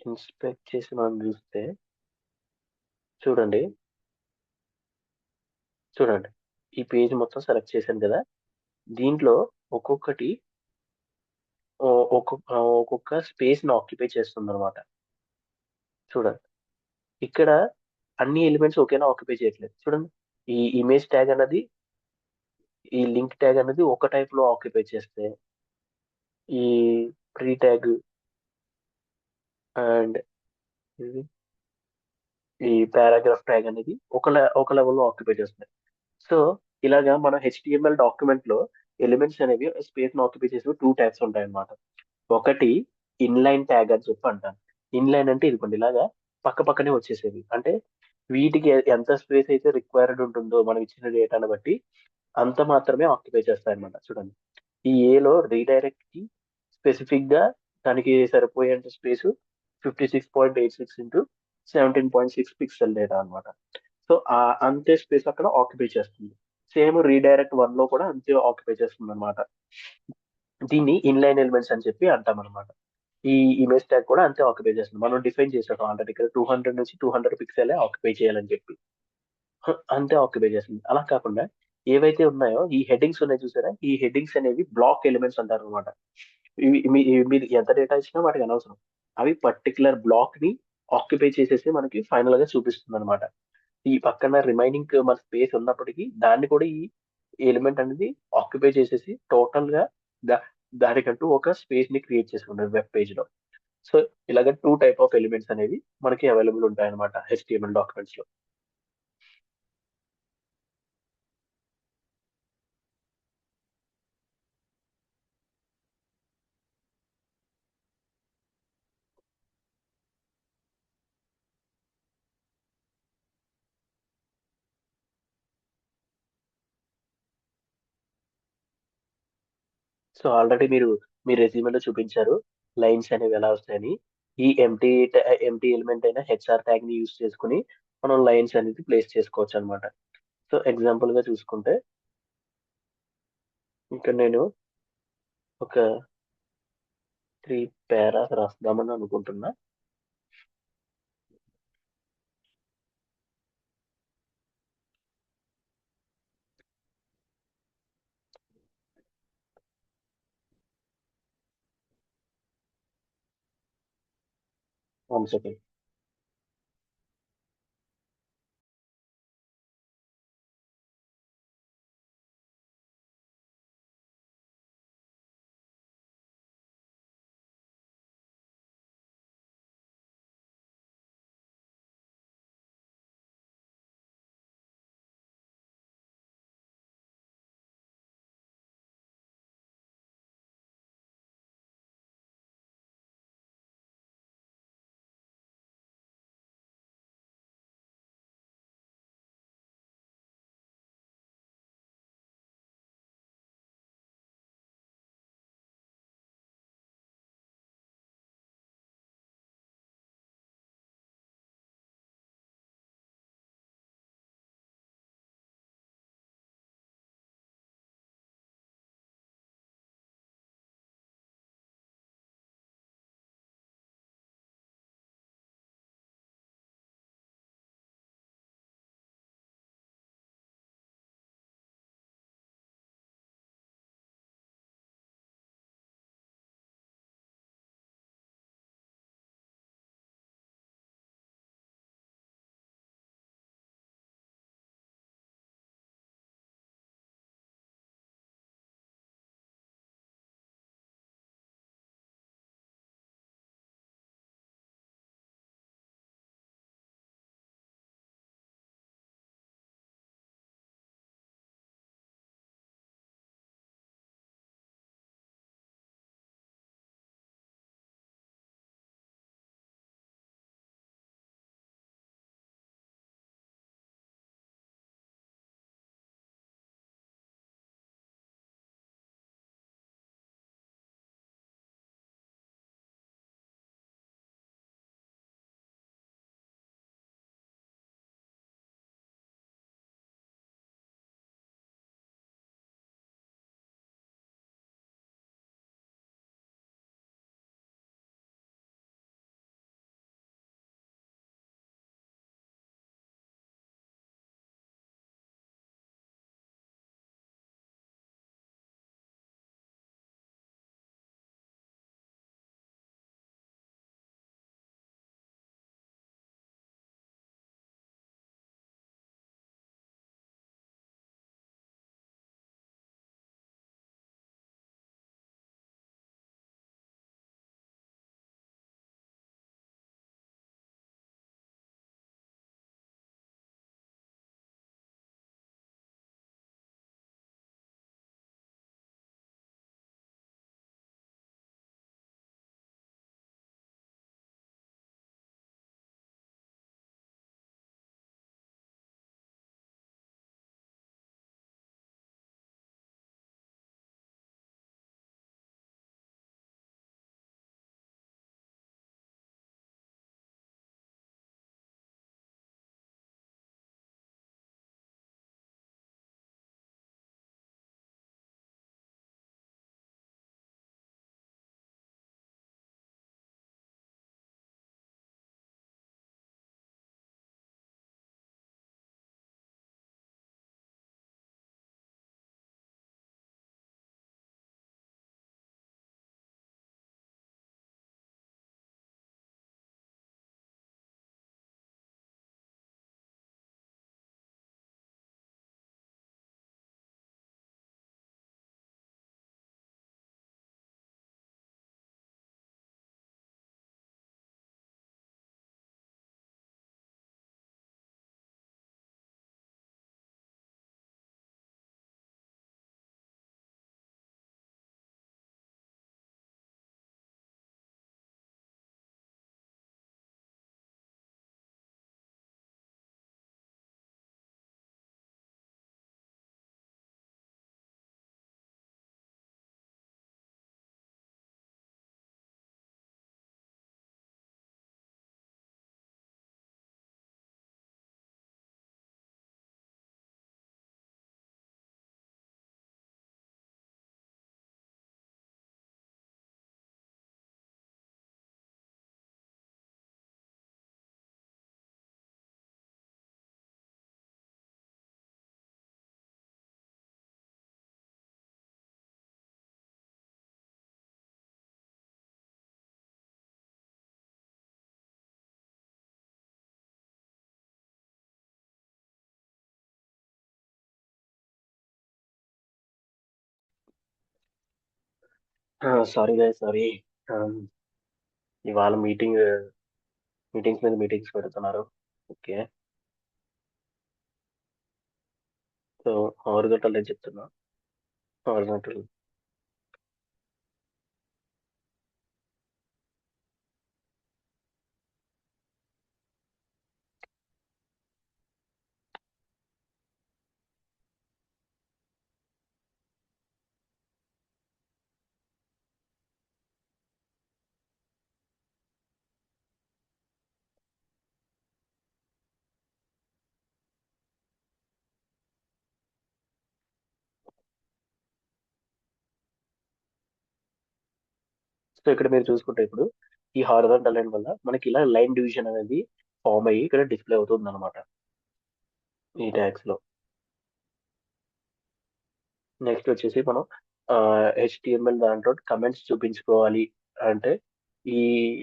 ఇన్స్పెక్ట్ చేసి మనం చూస్తే చూడండి చూడండి ఈ పేజ్ మొత్తం సెలెక్ట్ చేశాను కదా. దీంట్లో ఒక్కొక్కటి ఒక్కొక్క స్పేస్ ని ఆక్యుపై చేస్తుంది అనమాట. చూడండి ఇక్కడ అన్ని ఎలిమెంట్స్ ఒకేలా ఆక్యుపై చేయట్లేదు. చూడండి ఈ ఇమేజ్ ట్యాగ్ అన్నది ఈ లింక్ ట్యాగ్ అనేది ఒక టైప్ లో ఆక్యుపై చేస్తే ఈ ప్రీ ట్యాగ్ అండ్ ఈ పారాగ్రాఫ్ ట్యాగ్ అనేది ఒక లెవెల్లో ఆక్యుపై చేస్తుంది. సో ఇలాగా మన HTML డాక్యుమెంట్ లో ఎలిమెంట్స్ అనేవి స్పేస్ ని ఆక్యుపై చేసేవి 2 టైప్స్ ఉంటాయి అన్నమాట. ఒకటి ఇన్లైన్ ట్యాగ్ అని చెప్పి అంటాను. ఇన్లైన్ అంటే ఇదిగోండి ఇలాగా పక్క పక్కనే వచ్చేసేవి. అంటే వీటికి ఎంత స్పేస్ అయితే రిక్వైర్డ్ ఉంటుందో మనం ఇచ్చిన డేటాను బట్టి అంత మాత్రమే ఆక్యుపై చేస్తాయి అన్నమాట. చూడండి ఈ ఏలో రీడైరెక్ట్ కి స్పెసిఫిక్ గా దానికి సరిపోయేంత స్పేస్ 56.86 ఇంటూ 17.6 పిక్సెల్ డేటా అనమాట. సో అంతే స్పేస్ అక్కడ ఆక్యుపై చేస్తుంది. సేమ్ రీడైరెక్ట్ 1 లో కూడా అంతే ఆక్యుపై చేస్తుంది అనమాట. దీన్ని ఇన్లైన్ ఎలిమెంట్స్ అని చెప్పి అంటాం అనమాట. ఈ ఇమేజ్ ట్యాగ్ కూడా అంతే ఆక్యుపై చేస్తుంది. మనం డిఫైన్ చేసాం ఆల్రెడీ ఇక్కడ 200 నుంచి 200 పిక్సెలే ఆక్యుపై చేయాలని చెప్పి. అంతే ఆక్యుపై చేస్తుంది. అలా కాకుండా ఏవైతే ఉన్నాయో ఈ హెడ్డింగ్స్ ఉన్నాయి చూసారా, ఈ హెడ్డింగ్స్ అనేవి బ్లాక్ ఎలిమెంట్స్ అంటారు అనమాట. ఇవి మీరు ఎంత డేటా ఇచ్చినా వాటికి అనవసరం. అవి పర్టికులర్ బ్లాక్ ని ఆక్యుపై చేసేసి మనకి ఫైనల్ గా చూపిస్తుంది అనమాట. ఈ పక్కన రిమైనింగ్ మన స్పేస్ ఉన్నప్పటికీ దాన్ని కూడా ఈ ఎలిమెంట్ అనేది ఆక్యుపై చేసేసి టోటల్ గా దా- దానికంటూ ఒక స్పేస్ ని క్రియేట్ చేసుకుంటారు వెబ్ పేజ్ లో. సో ఇలాగ 2 టైప్ ఆఫ్ ఎలిమెంట్స్ అనేవి మనకి అవైలబుల్ ఉంటాయన్నమాట హెచ్టిఎంఎల్ డాక్యుమెంట్స్ లో. సో ఆల్రెడీ మీరు మీ రెజ్యూమేలో చూపించారు లైన్స్ అనేవి ఎలా వస్తాయని. ఈ ఎంటీ ఎలిమెంట్ అయిన హెచ్ఆర్ ట్యాగ్ ని యూస్ చేసుకుని మనం లైన్స్ అనేది ప్లేస్ చేసుకోవచ్చు అనమాట. సో ఎగ్జాంపుల్ గా చూసుకుంటే ఇక్కడ నేను ఒక 3 పారాస్ రాద్దామని అనుకుంటున్నా. One second. Sorry guys, sorry. ఇవాళ మీటింగ్స్ మీద మీటింగ్స్ పెడుతున్నారు. ఓకే. సో హారిజాంటల్ నేను చెప్తున్నా. హారిజాంటల్. సో ఇక్కడ మీరు చూసుకుంటే ఇప్పుడు ఈ హారిజాంటల్ లైన్ వల్ల మనకి ఇలా లైన్ డివిజన్ అనేది ఫామ్ అయ్యి ఇక్కడ డిస్ప్లే అవుతుంది అనమాట ఈ ట్యాగ్స్ లో. నెక్స్ట్ వచ్చేసి మనం హెచ్టిఎంఎల్ దాంట్లో కమెంట్స్ చూపించుకోవాలి అంటే ఈ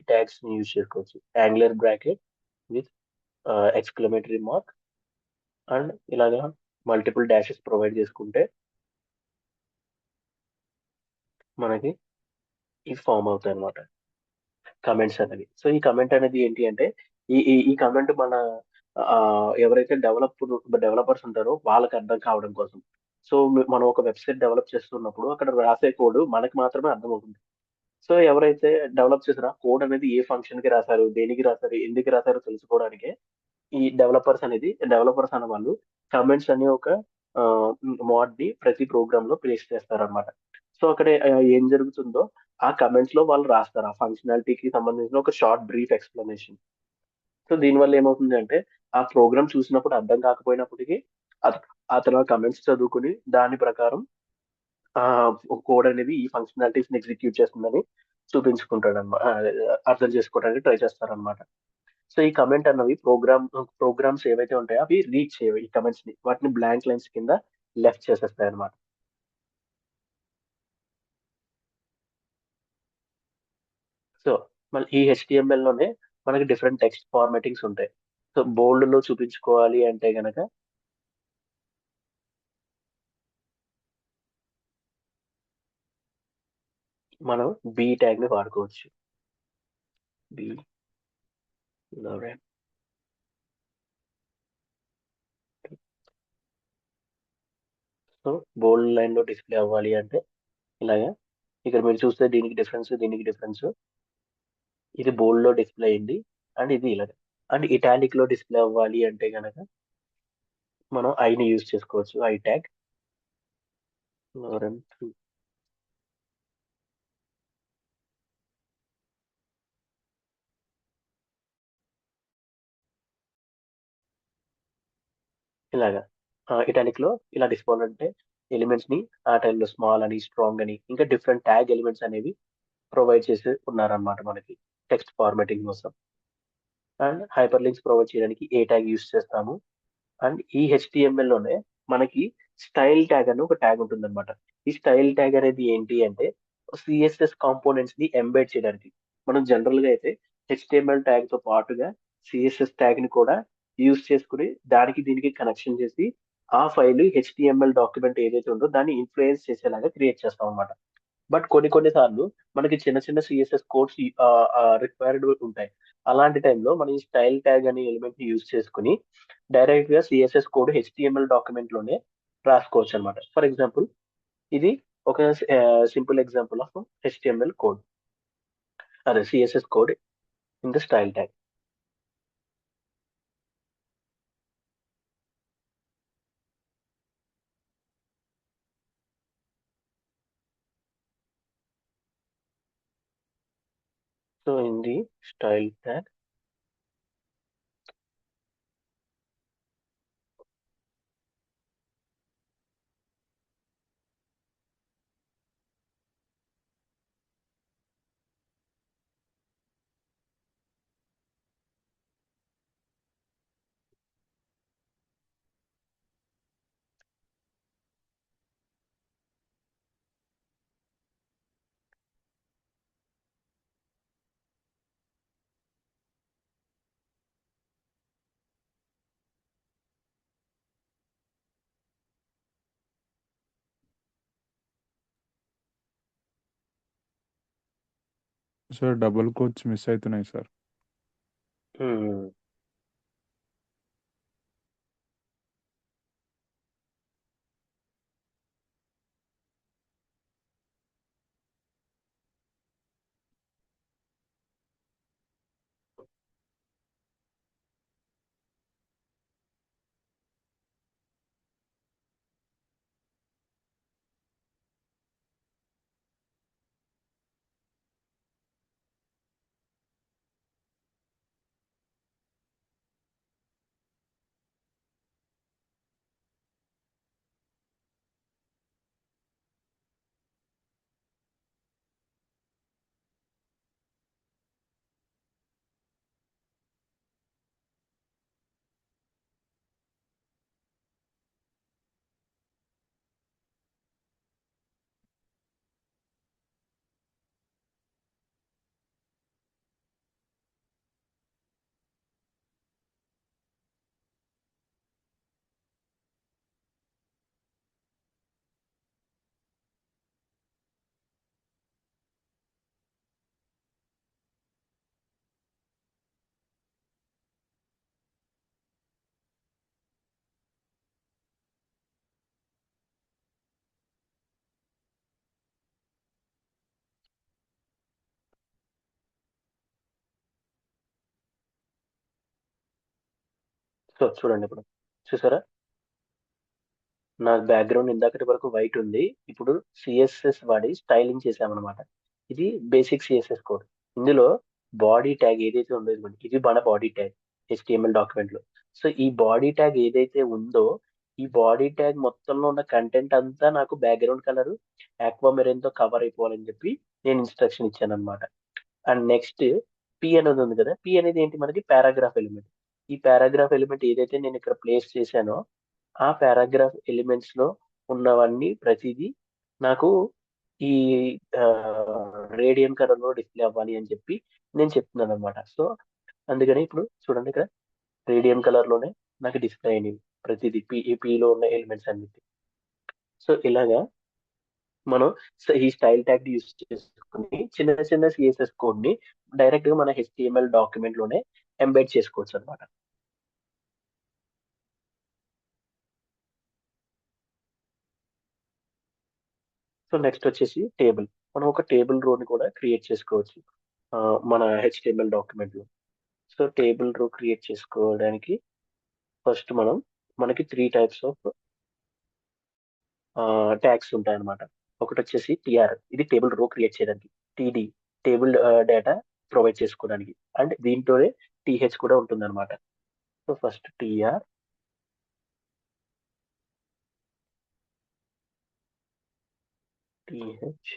ట్యాగ్స్ ని యూజ్ చేసుకోవచ్చు. Angular bracket with exclamatory mark and ఇలాగా మల్టిపుల్ డాషెస్ ప్రొవైడ్ చేసుకుంటే మనకి ఇవి ఫామ్ అవుతాయి అనమాట కమెంట్స్ అనేవి. సో ఈ కమెంట్ అనేది ఏంటి అంటే ఈ కమెంట్ మన ఆ, ఎవరైతే డెవలపర్స్ ఉంటారో వాళ్ళకి అర్థం కావడం కోసం. సో మనం ఒక వెబ్సైట్ డెవలప్ చేస్తున్నప్పుడు అక్కడ రాసే కోడ్ మనకి మాత్రమే అర్థమవుతుంది. సో ఎవరైతే డెవలప్ చేసారో కోడ్ అనేది ఏ ఫంక్షన్ కి రాశారు, దేనికి రాశారు, ఎందుకు రాశారో తెలుసుకోవడానికి ఈ డెవలపర్స్ అనే వాళ్ళు కమెంట్స్ అనే ఒక మోడ్ ని ప్రతి ప్రోగ్రామ్ లో ప్లేస్ చేస్తారన్నమాట. సో అక్కడ ఏం జరుగుతుందో ఆ కమెంట్స్ లో వాళ్ళు రాస్తారు ఆ ఫంక్షనాలిటీకి సంబంధించిన ఒక షార్ట్ బ్రీఫ్ ఎక్స్ప్లెనేషన్. సో దీనివల్ల ఏమవుతుంది అంటే ఆ ప్రోగ్రామ్ చూసినప్పుడు అర్థం కాకపోయినప్పటికీ అత- అతను ఆ కమెంట్స్ చదువుకుని దాని ప్రకారం ఆ కోడ్ అనేది ఈ ఫంక్షనాలిటీస్ ఎగ్జిక్యూట్ చేస్తుందని చూపించుకుంటాడు అనమాట. అర్థం చేసుకోవడానికి ట్రై చేస్తారనమాట. సో ఈ కమెంట్ అన్నవి ప్రోగ్రామ్స్ ఏవైతే ఉంటాయో అవి రీచ్ చేయవు ఈ కమెంట్స్ ని, వాటిని బ్లాంక్ లైన్స్ కింద లెఫ్ట్ చేసేస్తాయి అనమాట. సో మళ్ళీ ఈ హెచ్టిఎంఎల్ లోనే మనకి డిఫరెంట్ టెక్స్ట్ ఫార్మాటింగ్స్ ఉంటాయి. సో బోల్డ్ లో చూపించుకోవాలి అంటే గనక మనం బి ట్యాగ్ ని వాడుకోవచ్చు. బి సో బోల్డ్ లైన్ లో డిస్ప్లే అవ్వాలి అంటే ఇలాగా ఇక్కడ మీరు చూస్తే దీనికి డిఫరెన్స్ ఇది బోల్డ్ లో డిస్ప్లే అయింది అండ్ ఇది ఇలాగ. అండ్ ఇటాలిక్ లో డిస్ప్లే అవ్వాలి అంటే గనక మనం ఐని యూజ్ చేసుకోవచ్చు, ఐ ట్యాగ్. ఇలాగా ఇటాలిక్ లో ఇలా డిస్ప్లే అంటే ఎలిమెంట్స్ ని ఆ టైంలో స్మాల్ అని, స్ట్రాంగ్ అని, ఇంకా డిఫరెంట్ ట్యాగ్ ఎలిమెంట్స్ అనేవి ప్రొవైడ్ చేసి ఉన్నారన్నమాట మనకి టెక్స్ట్ ఫార్మాటింగ్ కోసం. అండ్ హైపర్ లింక్స్ ప్రొవైడ్ చేయడానికి ఏ ట్యాగ్ యూస్ చేస్తాము. అండ్ ఈ హెచ్టిఎంఎల్ లోనే మనకి స్టైల్ ట్యాగ్ అని ఒక ట్యాగ్ ఉంటుంది అనమాట. ఈ స్టైల్ ట్యాగ్ అనేది ఏంటి అంటే సిఎస్ఎస్ కాంపోనెంట్స్ ని ఎంబెడ్ చేయడానికి. మనం జనరల్ గా అయితే హెచ్టిఎంఎల్ ట్యాగ్ తో పాటుగా సిఎస్ఎస్ ట్యాగ్ ని కూడా యూస్ చేసుకుని దానికి దీనికి కనెక్షన్ చేసి ఆ ఫైల్ హెచ్టిఎంఎల్ డాక్యుమెంట్ ఏదైతే ఉందో దాన్ని ఇన్ఫ్లుయెన్స్ చేసేలాగా క్రియేట్ చేస్తాం అనమాట. బట్ కొన్ని సార్లు మనకి చిన్న చిన్న సిఎస్ఎస్ కోడ్స్ రిక్వైర్డ్ ఉంటాయి. అలాంటి టైంలో మనం ఈ స్టైల్ ట్యాగ్ అనే ఎలిమెంట్ ని యూజ్ చేసుకుని డైరెక్ట్ గా సిఎస్ఎస్ కోడ్ హెచ్టిఎంఎల్ డాక్యుమెంట్ లోనే రాసుకోవచ్చు అనమాట. ఫర్ ఎగ్జాంపుల్ ఇది ఒక simple example of HTML code, అదే CSS code in the style tag. So in the style tag sir double quotes miss అవుతున్నాయి సార్. హ్మ్. సో చూడండి ఇప్పుడు. చూసారా? నా బ్యాక్‌గ్రౌండ్ ఇందాకటి వరకు వైట్ ఉంది. ఇప్పుడు సీఎస్ఎస్ వాడి స్టైలింగ్ చేశామనమాట. ఇది బేసిక్ సీఎస్ఎస్ కోడ్. ఇందులో బాడీ ట్యాగ్ ఏదైతే ఉందో ఇదిగోండి. ఇది మన బాడీ ట్యాగ్ హెచ్టీఎంఎల్ డాక్యుమెంట్‌లో. సో, ఈ బాడీ ట్యాగ్ ఏదైతే ఉందో, ఈ బాడీ ట్యాగ్ మొత్తంలో ఉన్న కంటెంట్ అంతా నాకు బ్యాక్‌గ్రౌండ్ కలరు ఆక్వా మెరైన్‌తో కవర్ అయిపోవాలని చెప్పి నేను ఇన్‌స్ట్రక్షన్ ఇచ్చాననమాట. అండ్ నెక్స్ట్ పి అనేది ఉంది కదా! పి అనేది ఏంటి మనకి పారాగ్రాఫ్ ఎలిమెంట్. ఈ పారాగ్రాఫ్ ఎలిమెంట్ ఏదైతే నేను ఇక్కడ ప్లేస్ చేశానో ఆ పారాగ్రాఫ్ ఎలిమెంట్స్ లో ఉన్నవన్నీ ప్రతిదీ నాకు ఈ రేడియం కలర్ లో డిస్ప్లే అవ్వాలి అని చెప్పి నేను చెప్తున్నాను అనమాట. సో అందుకని ఇప్పుడు చూడండి ఇక్కడ రేడియం కలర్ లోనే నాకు డిస్ప్లే అయినవి ప్రతిదీ పి లో ఉన్న ఎలిమెంట్స్ అన్నిటి. సో ఇలాగా మనం ఈ స్టైల్ ట్యాగ్ యూస్ చేసుకుని చిన్న చిన్న సిఎస్ఎస్ కోడ్ ని డైరెక్ట్ గా మన హెచ్టిఎంఎల్ డాక్యుమెంట్ లోనే ఎంబెడ్ చేసుకోవచ్చు అనమాట. సో నెక్స్ట్ వచ్చేసి టేబుల్. మనం ఒక టేబుల్ రో ని కూడా క్రియేట్ చేసుకోవచ్చు మన హెచ్టిఎంఎల్ డాక్యుమెంట్ లో. సో టేబుల్ రో క్రియేట్ చేసుకోవడానికి ఫస్ట్ మనకి త్రీ టైప్స్ ఆఫ్ ట్యాగ్స్ ఉంటాయన్నమాట. ఒకటి వచ్చేసి టిఆర్, ఇది టేబుల్ రో క్రియేట్ చేయడానికి. టిడి, టేబుల్ డేటా ప్రొవైడ్ చేసుకోవడానికి. అండ్ దీంట్లోనే టిహెచ్ కూడా ఉంటుందన్నమాట. So first TR, TH.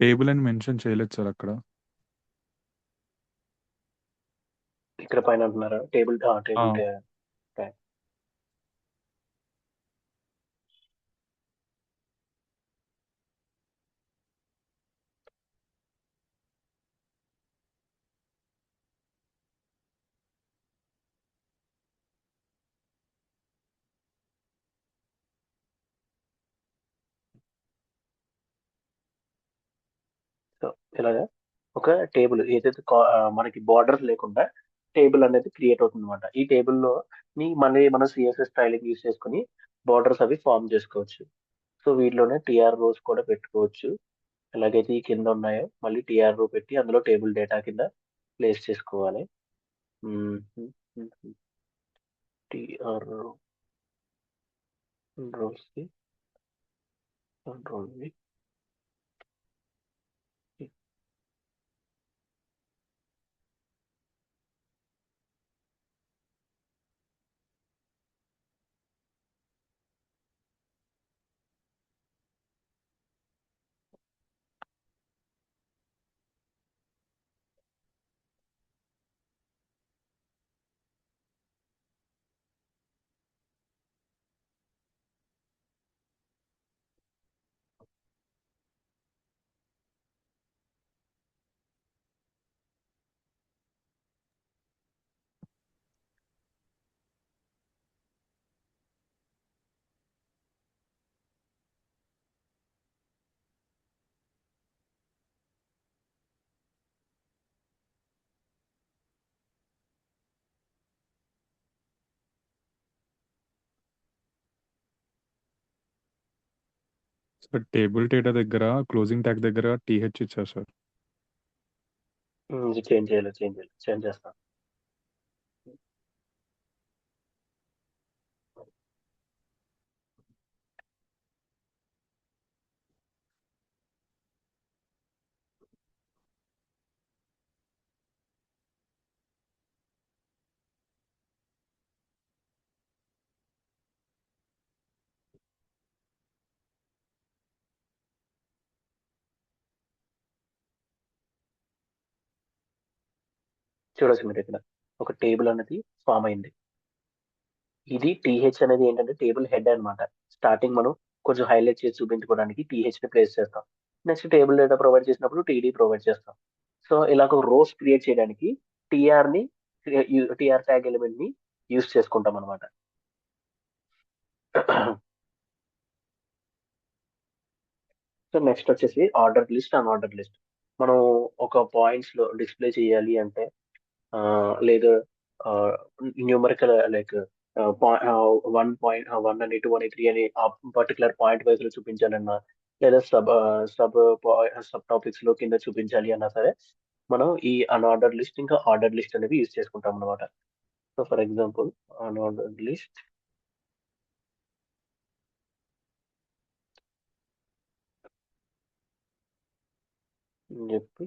Table అని మెన్షన్ చేయలేదు సార్ అక్కడ. ఇక్కడ పైన అంటున్నారా టేబుల్ ఆ, టేబుల్ సో ఇలాగా ఒక టేబుల్ ఏదైతే మనకి బార్డర్స్ లేకుండా టేబుల్ అనేది క్రియేట్ అవుతుంది అనమాట. ఈ టేబుల్లో మళ్ళీ మనం సిఎస్ఎస్ స్టైలింగ్ యూస్ చేసుకుని బార్డర్స్ అవి ఫామ్ చేసుకోవచ్చు. సో వీటిలోనే టిఆర్ రోస్ కూడా పెట్టుకోవచ్చు. ఎలాగైతే ఈ కింద ఉన్నాయో మళ్ళీ టిఆర్ రో పెట్టి అందులో టేబుల్ డేటా కింద ప్లేస్ చేసుకోవాలి. టిఆర్ రోస్ కి కంట్రోల్ సార్ టేబుల్ డేటా దగ్గర క్లోజింగ్ ట్యాగ్ దగ్గర టీహెచ్ ఇచ్చారు సార్. ఇది చేంజ్ చేస్తాను. చూడొచ్చు మీరు ఇక్కడ ఒక టేబుల్ అనేది ఫామ్ అయింది. ఇది టీహెచ్ అనేది ఏంటంటే టేబుల్ హెడ్ అన్నమాట. స్టార్టింగ్ మనం కొంచెం హైలైట్ చేసి చూపించుకోవడానికి టీహెచ్ ని ప్లేస్ చేస్తాం. నెక్స్ట్ టేబుల్ డేటా ప్రొవైడ్ చేసినప్పుడు టీడీ ప్రొవైడ్ చేస్తాం. సో ఇలా ఒక రోస్ క్రియేట్ చేయడానికి టీఆర్ ని టీఆర్ ట్యాగ్ ఎలిమెంట్ ని యూస్ చేసుకుంటాం అనమాట. సో నెక్స్ట్ వచ్చేసి order list, an order list. మనం ఒక పాయింట్స్ లో డిస్ప్లే చేయాలి అంటే లేదా న్యూమరికల్ లైక్ 1.1 అని 2 అని 3 అని ఆ పర్టికులర్ పాయింట్ వైజ్ లో చూపించాలన్నా, లేదా సబ్ సబ్ టాపిక్స్ లో కింద చూపించాలి అన్నా సరే మనం ఈ అన్ఆర్డర్ లిస్ట్ ఇంకా ఆర్డర్ లిస్ట్ అనేవి యూజ్ చేసుకుంటాం అనమాట. So for example unorder list అని చెప్పి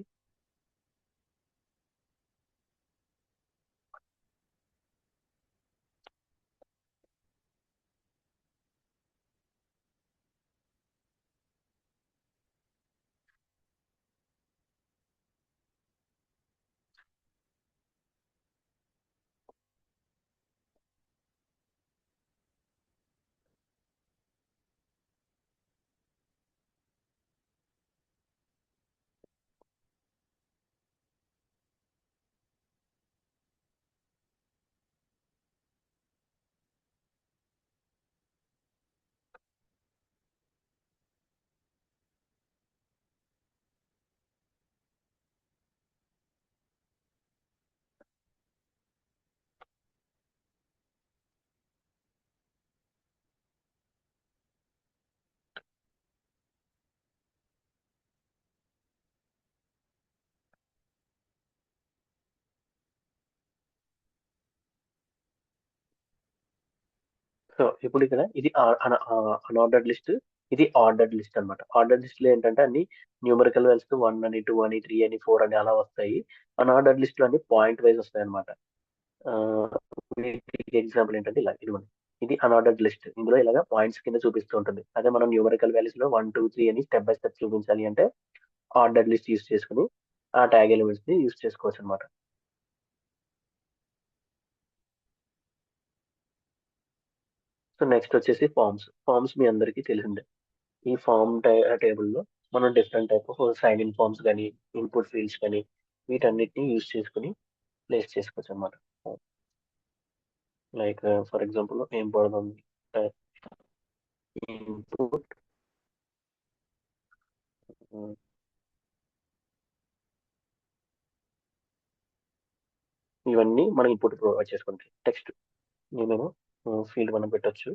సో ఇప్పుడు ఇక్కడ ఇది అన్ఆర్డర్డ్ లిస్ట్, ఇది ఆర్డర్డ్ లిస్ట్ అన్నమాట. ఆర్డర్డ్ లిస్ట్ లో ఏంటంటే అన్ని న్యూమరికల్ వాల్యూస్ 1 అని 2 అని 3 అని అలా వస్తాయి. అన్ఆర్డర్డ్ లిస్ట్ లో అన్ని పాయింట్ వైజ్ వస్తాయి అనమాట. ఎగ్జాంపుల్ ఏంటంటే ఇలా ఇదిగోండి, ఇది అన్ఆర్డర్డ్ లిస్ట్. ఇందులో ఇలాగా పాయింట్స్ కింద చూపిస్తూ ఉంటుంది. అదే మనం న్యూమరికల్ వాల్యూస్ లో 1 2 3 అని స్టెప్ బై స్టెప్ చూపించాలి అంటే ఆర్డర్ లిస్ట్ యూస్ చేసుకుని ఆ ట్యాగ్ ఎలిమెంట్స్ ని యూస్ చేసుకోవచ్చు అనమాట. సో నెక్స్ట్ వచ్చేసి ఫార్మ్స్. ఫార్మ్స్ మీ అందరికీ తెలిసిందే. ఈ టేబుల్లో మనం different type of sign in forms కానీ, ఇన్పుట్ ఫీల్డ్స్ కానీ, వీటన్నిటిని యూస్ చేసుకుని ప్లేస్ చేసుకోవచ్చు అనమాట. లైక్ ఫర్ ఎగ్జాంపుల్ ఏం పడదాం, ఇన్పుట్ ఇవన్నీ మనం ఇన్పుట్ ప్రొవైడ్ చేసుకుంటాం. టెక్స్ట్ ఏమేమో ఫీల్డ్ మనం పెట్టొచ్చు.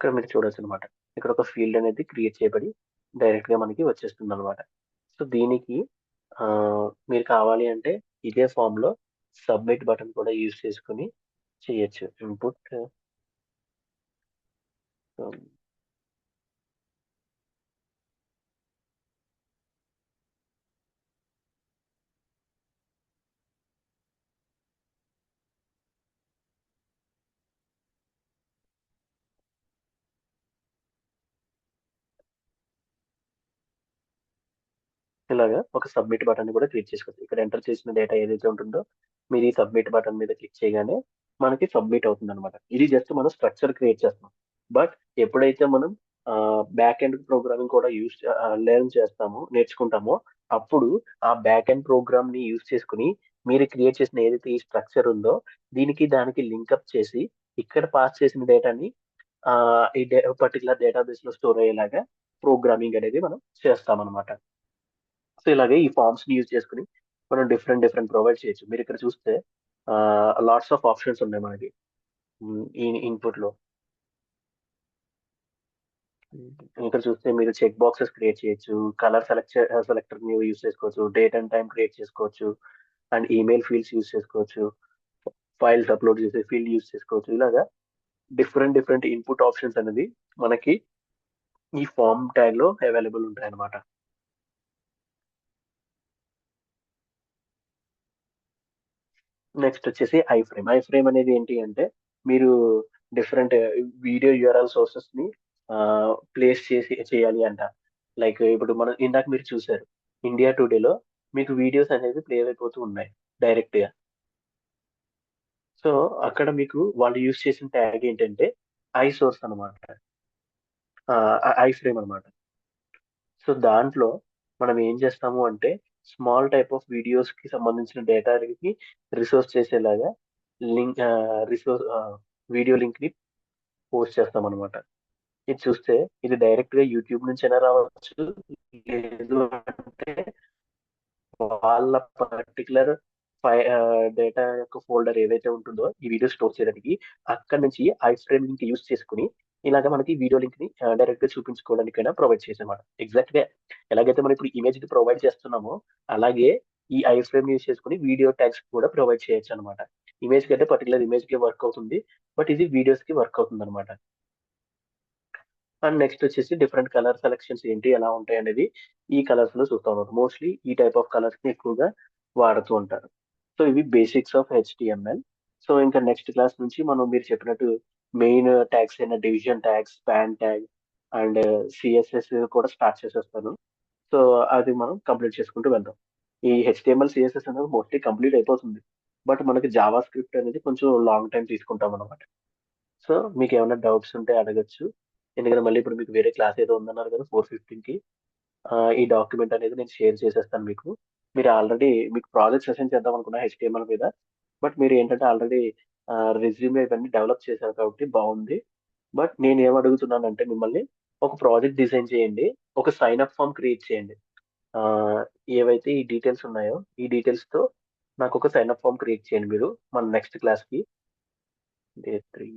ఇక్కడ మీరు చూడొచ్చు అనమాట. ఇక్కడ ఒక ఫీల్డ్ అనేది క్రియేట్ చేయబడి డైరెక్ట్ గా మనకి వచ్చేస్తుంది అనమాట. సో దీనికి ఆ, మీరు కావాలి అంటే ఇదే ఫామ్ లో సబ్మిట్ బటన్ కూడా యూజ్ చేసుకుని చేయొచ్చు. ఇన్పుట్ ఇలాగా ఒక సబ్మిట్ బటన్ కూడా క్లిక్ చేసుకోవచ్చు. ఇక్కడ ఎంటర్ చేసిన డేటా ఏదైతే ఉంటుందో మీరు ఈ సబ్మిట్ బటన్ మీద క్లిక్ చేయగానే మనకి సబ్మిట్ అవుతుంది అనమాట. ఇది జస్ట్ మనం స్ట్రక్చర్ క్రియేట్ చేస్తాం. బట్ ఎప్పుడైతే మనం బ్యాక్ ఎండ్ ప్రోగ్రామింగ్ కూడా లెర్న్ చేస్తామో, నేర్చుకుంటామో, అప్పుడు ఆ బ్యాక్ ఎండ్ ప్రోగ్రామ్ ని యూజ్ చేసుకుని మీరు క్రియేట్ చేసిన ఏదైతే ఈ స్ట్రక్చర్ ఉందో దీనికి దానికి లింకప్ చేసి ఇక్కడ పాస్ చేసిన డేటాని ఆ ఈ పర్టికులర్ డేటాబేస్ లో స్టోర్ అయ్యేలాగా ప్రోగ్రామింగ్ అనేది మనం చేస్తాం అనమాట. సో ఇలాగే ఈ ఫార్మ్స్ ని యూజ్ చేసుకుని మనం డిఫరెంట్ డిఫరెంట్ ప్రొవైడ్ చేయొచ్చు. మీరు ఇక్కడ చూస్తే లాట్స్ ఆఫ్ ఆప్షన్స్ ఉన్నాయి మనకి ఈ ఇన్పుట్ లో. ఇక్కడ చూస్తే మీరు చెక్ బాక్సెస్ క్రియేట్ చేయొచ్చు, కలర్ సెలెక్టర్ ని యూజ్ చేసుకోవచ్చు, డేట్ అండ్ టైం క్రియేట్ చేసుకోవచ్చు, అండ్ ఈమెయిల్ ఫీల్డ్స్ యూజ్ చేసుకోవచ్చు, ఫైల్స్ అప్లోడ్ చేసే ఫీల్డ్ యూజ్ చేసుకోవచ్చు. ఇలాగా డిఫరెంట్ డిఫరెంట్ ఇన్పుట్ ఆప్షన్స్ అనేది మనకి ఈ ఫార్మ్ ట్యాగ్ లో అవైలబుల్ ఉంటాయి అన్నమాట. నెక్స్ట్ వచ్చేసి ఐ ఫ్రేమ్ అనేది ఏంటి అంటే మీరు డిఫరెంట్ వీడియో యూఆర్ఎల్ సోర్సెస్ ని ప్లేస్ చేయాలి అంట. లైక్ ఇప్పుడు మనం ఇందాక మీరు చూసారు ఇండియా టుడేలో మీకు వీడియోస్ అనేది ప్లే అయిపోతూ ఉన్నాయి డైరెక్ట్ గా. సో అక్కడ మీకు వాళ్ళు యూజ్ చేసిన ట్యాగ్ ఏంటంటే ఐ సోర్స్ అనమాట, ఐ ఫ్రేమ్ అనమాట. సో దాంట్లో మనం ఏం చేస్తాము అంటే స్మాల్ టైప్ ఆఫ్ వీడియోస్ కి సంబంధించిన డేటాకి రిసోర్స్ చేసేలాగా లింక్ రిసోర్స్ వీడియో లింక్ ని పోస్ట్ చేస్తాం అనమాట. ఇది చూస్తే ఇది డైరెక్ట్ గా యూట్యూబ్ నుంచి అయినా రావచ్చు, లేదు అంటే వాళ్ళ పర్టికులర్ డేటా యొక్క ఫోల్డర్ ఏదైతే ఉంటుందో ఈ వీడియో స్టోర్ చేయడానికి అక్కడ నుంచి ఐ ఫ్రేమ్ లింక్ యూస్ చేసుకుని ఇలాగ మనకి వీడియో లింక్ ని డైరెక్ట్ గా చూపించుకోవడానికైనా ప్రొవైడ్ చేసామాట. ఎగ్జాక్ట్ గా ఎలాగైతే మనం ఇప్పుడు ఇమేజ్ కి ప్రొవైడ్ చేస్తున్నామో అలాగే ఈ ఐ ఫ్రేమ్ యూస్ చేసుకుని వీడియో ట్యాగ్స్ కూడా ప్రొవైడ్ చేయొచ్చు అనమాట. ఇమేజ్ కి అయితే పర్టికులర్ ఇమేజ్ కి వర్క్ అవుతుంది, బట్ ఇది వీడియోస్ కి వర్క్ అవుతుంది అనమాట. అండ్ నెక్స్ట్ వచ్చేసి డిఫరెంట్ కలర్ సెలెక్షన్స్ ఏంటి ఎలా ఉంటాయి అనేది ఈ కలర్స్ లో చూస్తా ఉన్నారు. మోస్ట్లీ ఈ టైప్ ఆఫ్ కలర్స్ ని ఎక్కువగా వాడుతూ ఉంటారు. సో ఇవి బేసిక్స్ ఆఫ్ హెచ్టిఎంఎల్. సో ఇంకా నెక్స్ట్ క్లాస్ నుంచి మనం మీరు చెప్పినట్టు మెయిన్ ట్యాగ్స్ అయిన division tags, span tag and CSS కూడా స్టార్ట్ చేసేస్తాను. సో అది మనం కంప్లీట్ చేసుకుంటూ వెళ్దాం. ఈ హెచ్టిఎంఎల్ సిఎస్ఎస్ అనేది మోస్ట్లీ కంప్లీట్ అయిపోతుంది, బట్ మనకి జావా స్క్రిప్ట్ అనేది కొంచెం లాంగ్ టైం తీసుకుంటాం అనమాట. సో మీకు ఏమైనా డౌట్స్ ఉంటే అడగచ్చు. ఎందుకంటే మళ్ళీ ఇప్పుడు మీకు వేరే క్లాస్ ఏదో ఉందన్నారు కదా 4:15కి. ఈ డాక్యుమెంట్ అనేది నేను షేర్ చేసేస్తాను మీకు. మీరు ఆల్రెడీ మీకు ప్రాజెక్ట్ సెషన్ చేద్దాం అనుకున్నా హెచ్టిఎంఎల్ మీద, బట్ మీరు ఏంటంటే ఆల్రెడీ రెజ్యూమే ఇవన్నీ డెవలప్ చేశారు కాబట్టి బాగుంది. బట్ నేను ఏం అడుగుతున్నానంటే మిమ్మల్ని ఒక ప్రాజెక్ట్ డిజైన్ చేయండి, ఒక సైన్ అప్ ఫామ్ క్రియేట్ చేయండి. ఆ, ఏవైతే ఈ డీటెయిల్స్ ఉన్నాయో ఈ డీటెయిల్స్ తో నాకు ఒక సైన్ అప్ ఫామ్ క్రియేట్ చేయండి మీరు మన నెక్స్ట్ క్లాస్ కి. డే 3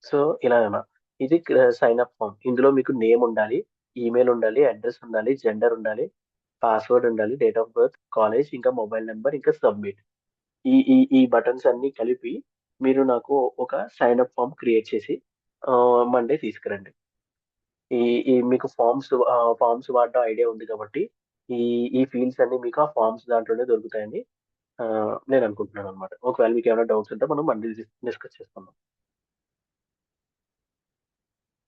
సో ఇలాగనమాట. ఇది సైన్ అప్ ఫామ్. ఇందులో మీకు నేమ్ ఉండాలి, ఈమెయిల్ ఉండాలి, అడ్రెస్ ఉండాలి, జెండర్ ఉండాలి, పాస్వర్డ్ ఉండాలి, డేట్ ఆఫ్ బర్త్, కాలేజ్, ఇంకా మొబైల్ నంబర్, ఇంకా సబ్మిట్. ఈ బటన్స్ అన్ని కలిపి మీరు నాకు ఒక సైన్ అప్ ఫామ్ క్రియేట్ చేసి మండే తీసుకురండి. ఈ ఈ మీకు ఫార్మ్స్ వాడడం ఐడియా ఉంది కాబట్టి ఈ ఈ ఫీల్డ్స్ అన్ని మీకు ఆ ఫార్మ్స్ దాంట్లోనే దొరుకుతాయని నేను అనుకుంటున్నాను అనమాట. ఒకవేళ మీకు ఏమైనా డౌట్స్ ఉంటే మనం మండే డిస్కస్ చేసుకుందాం.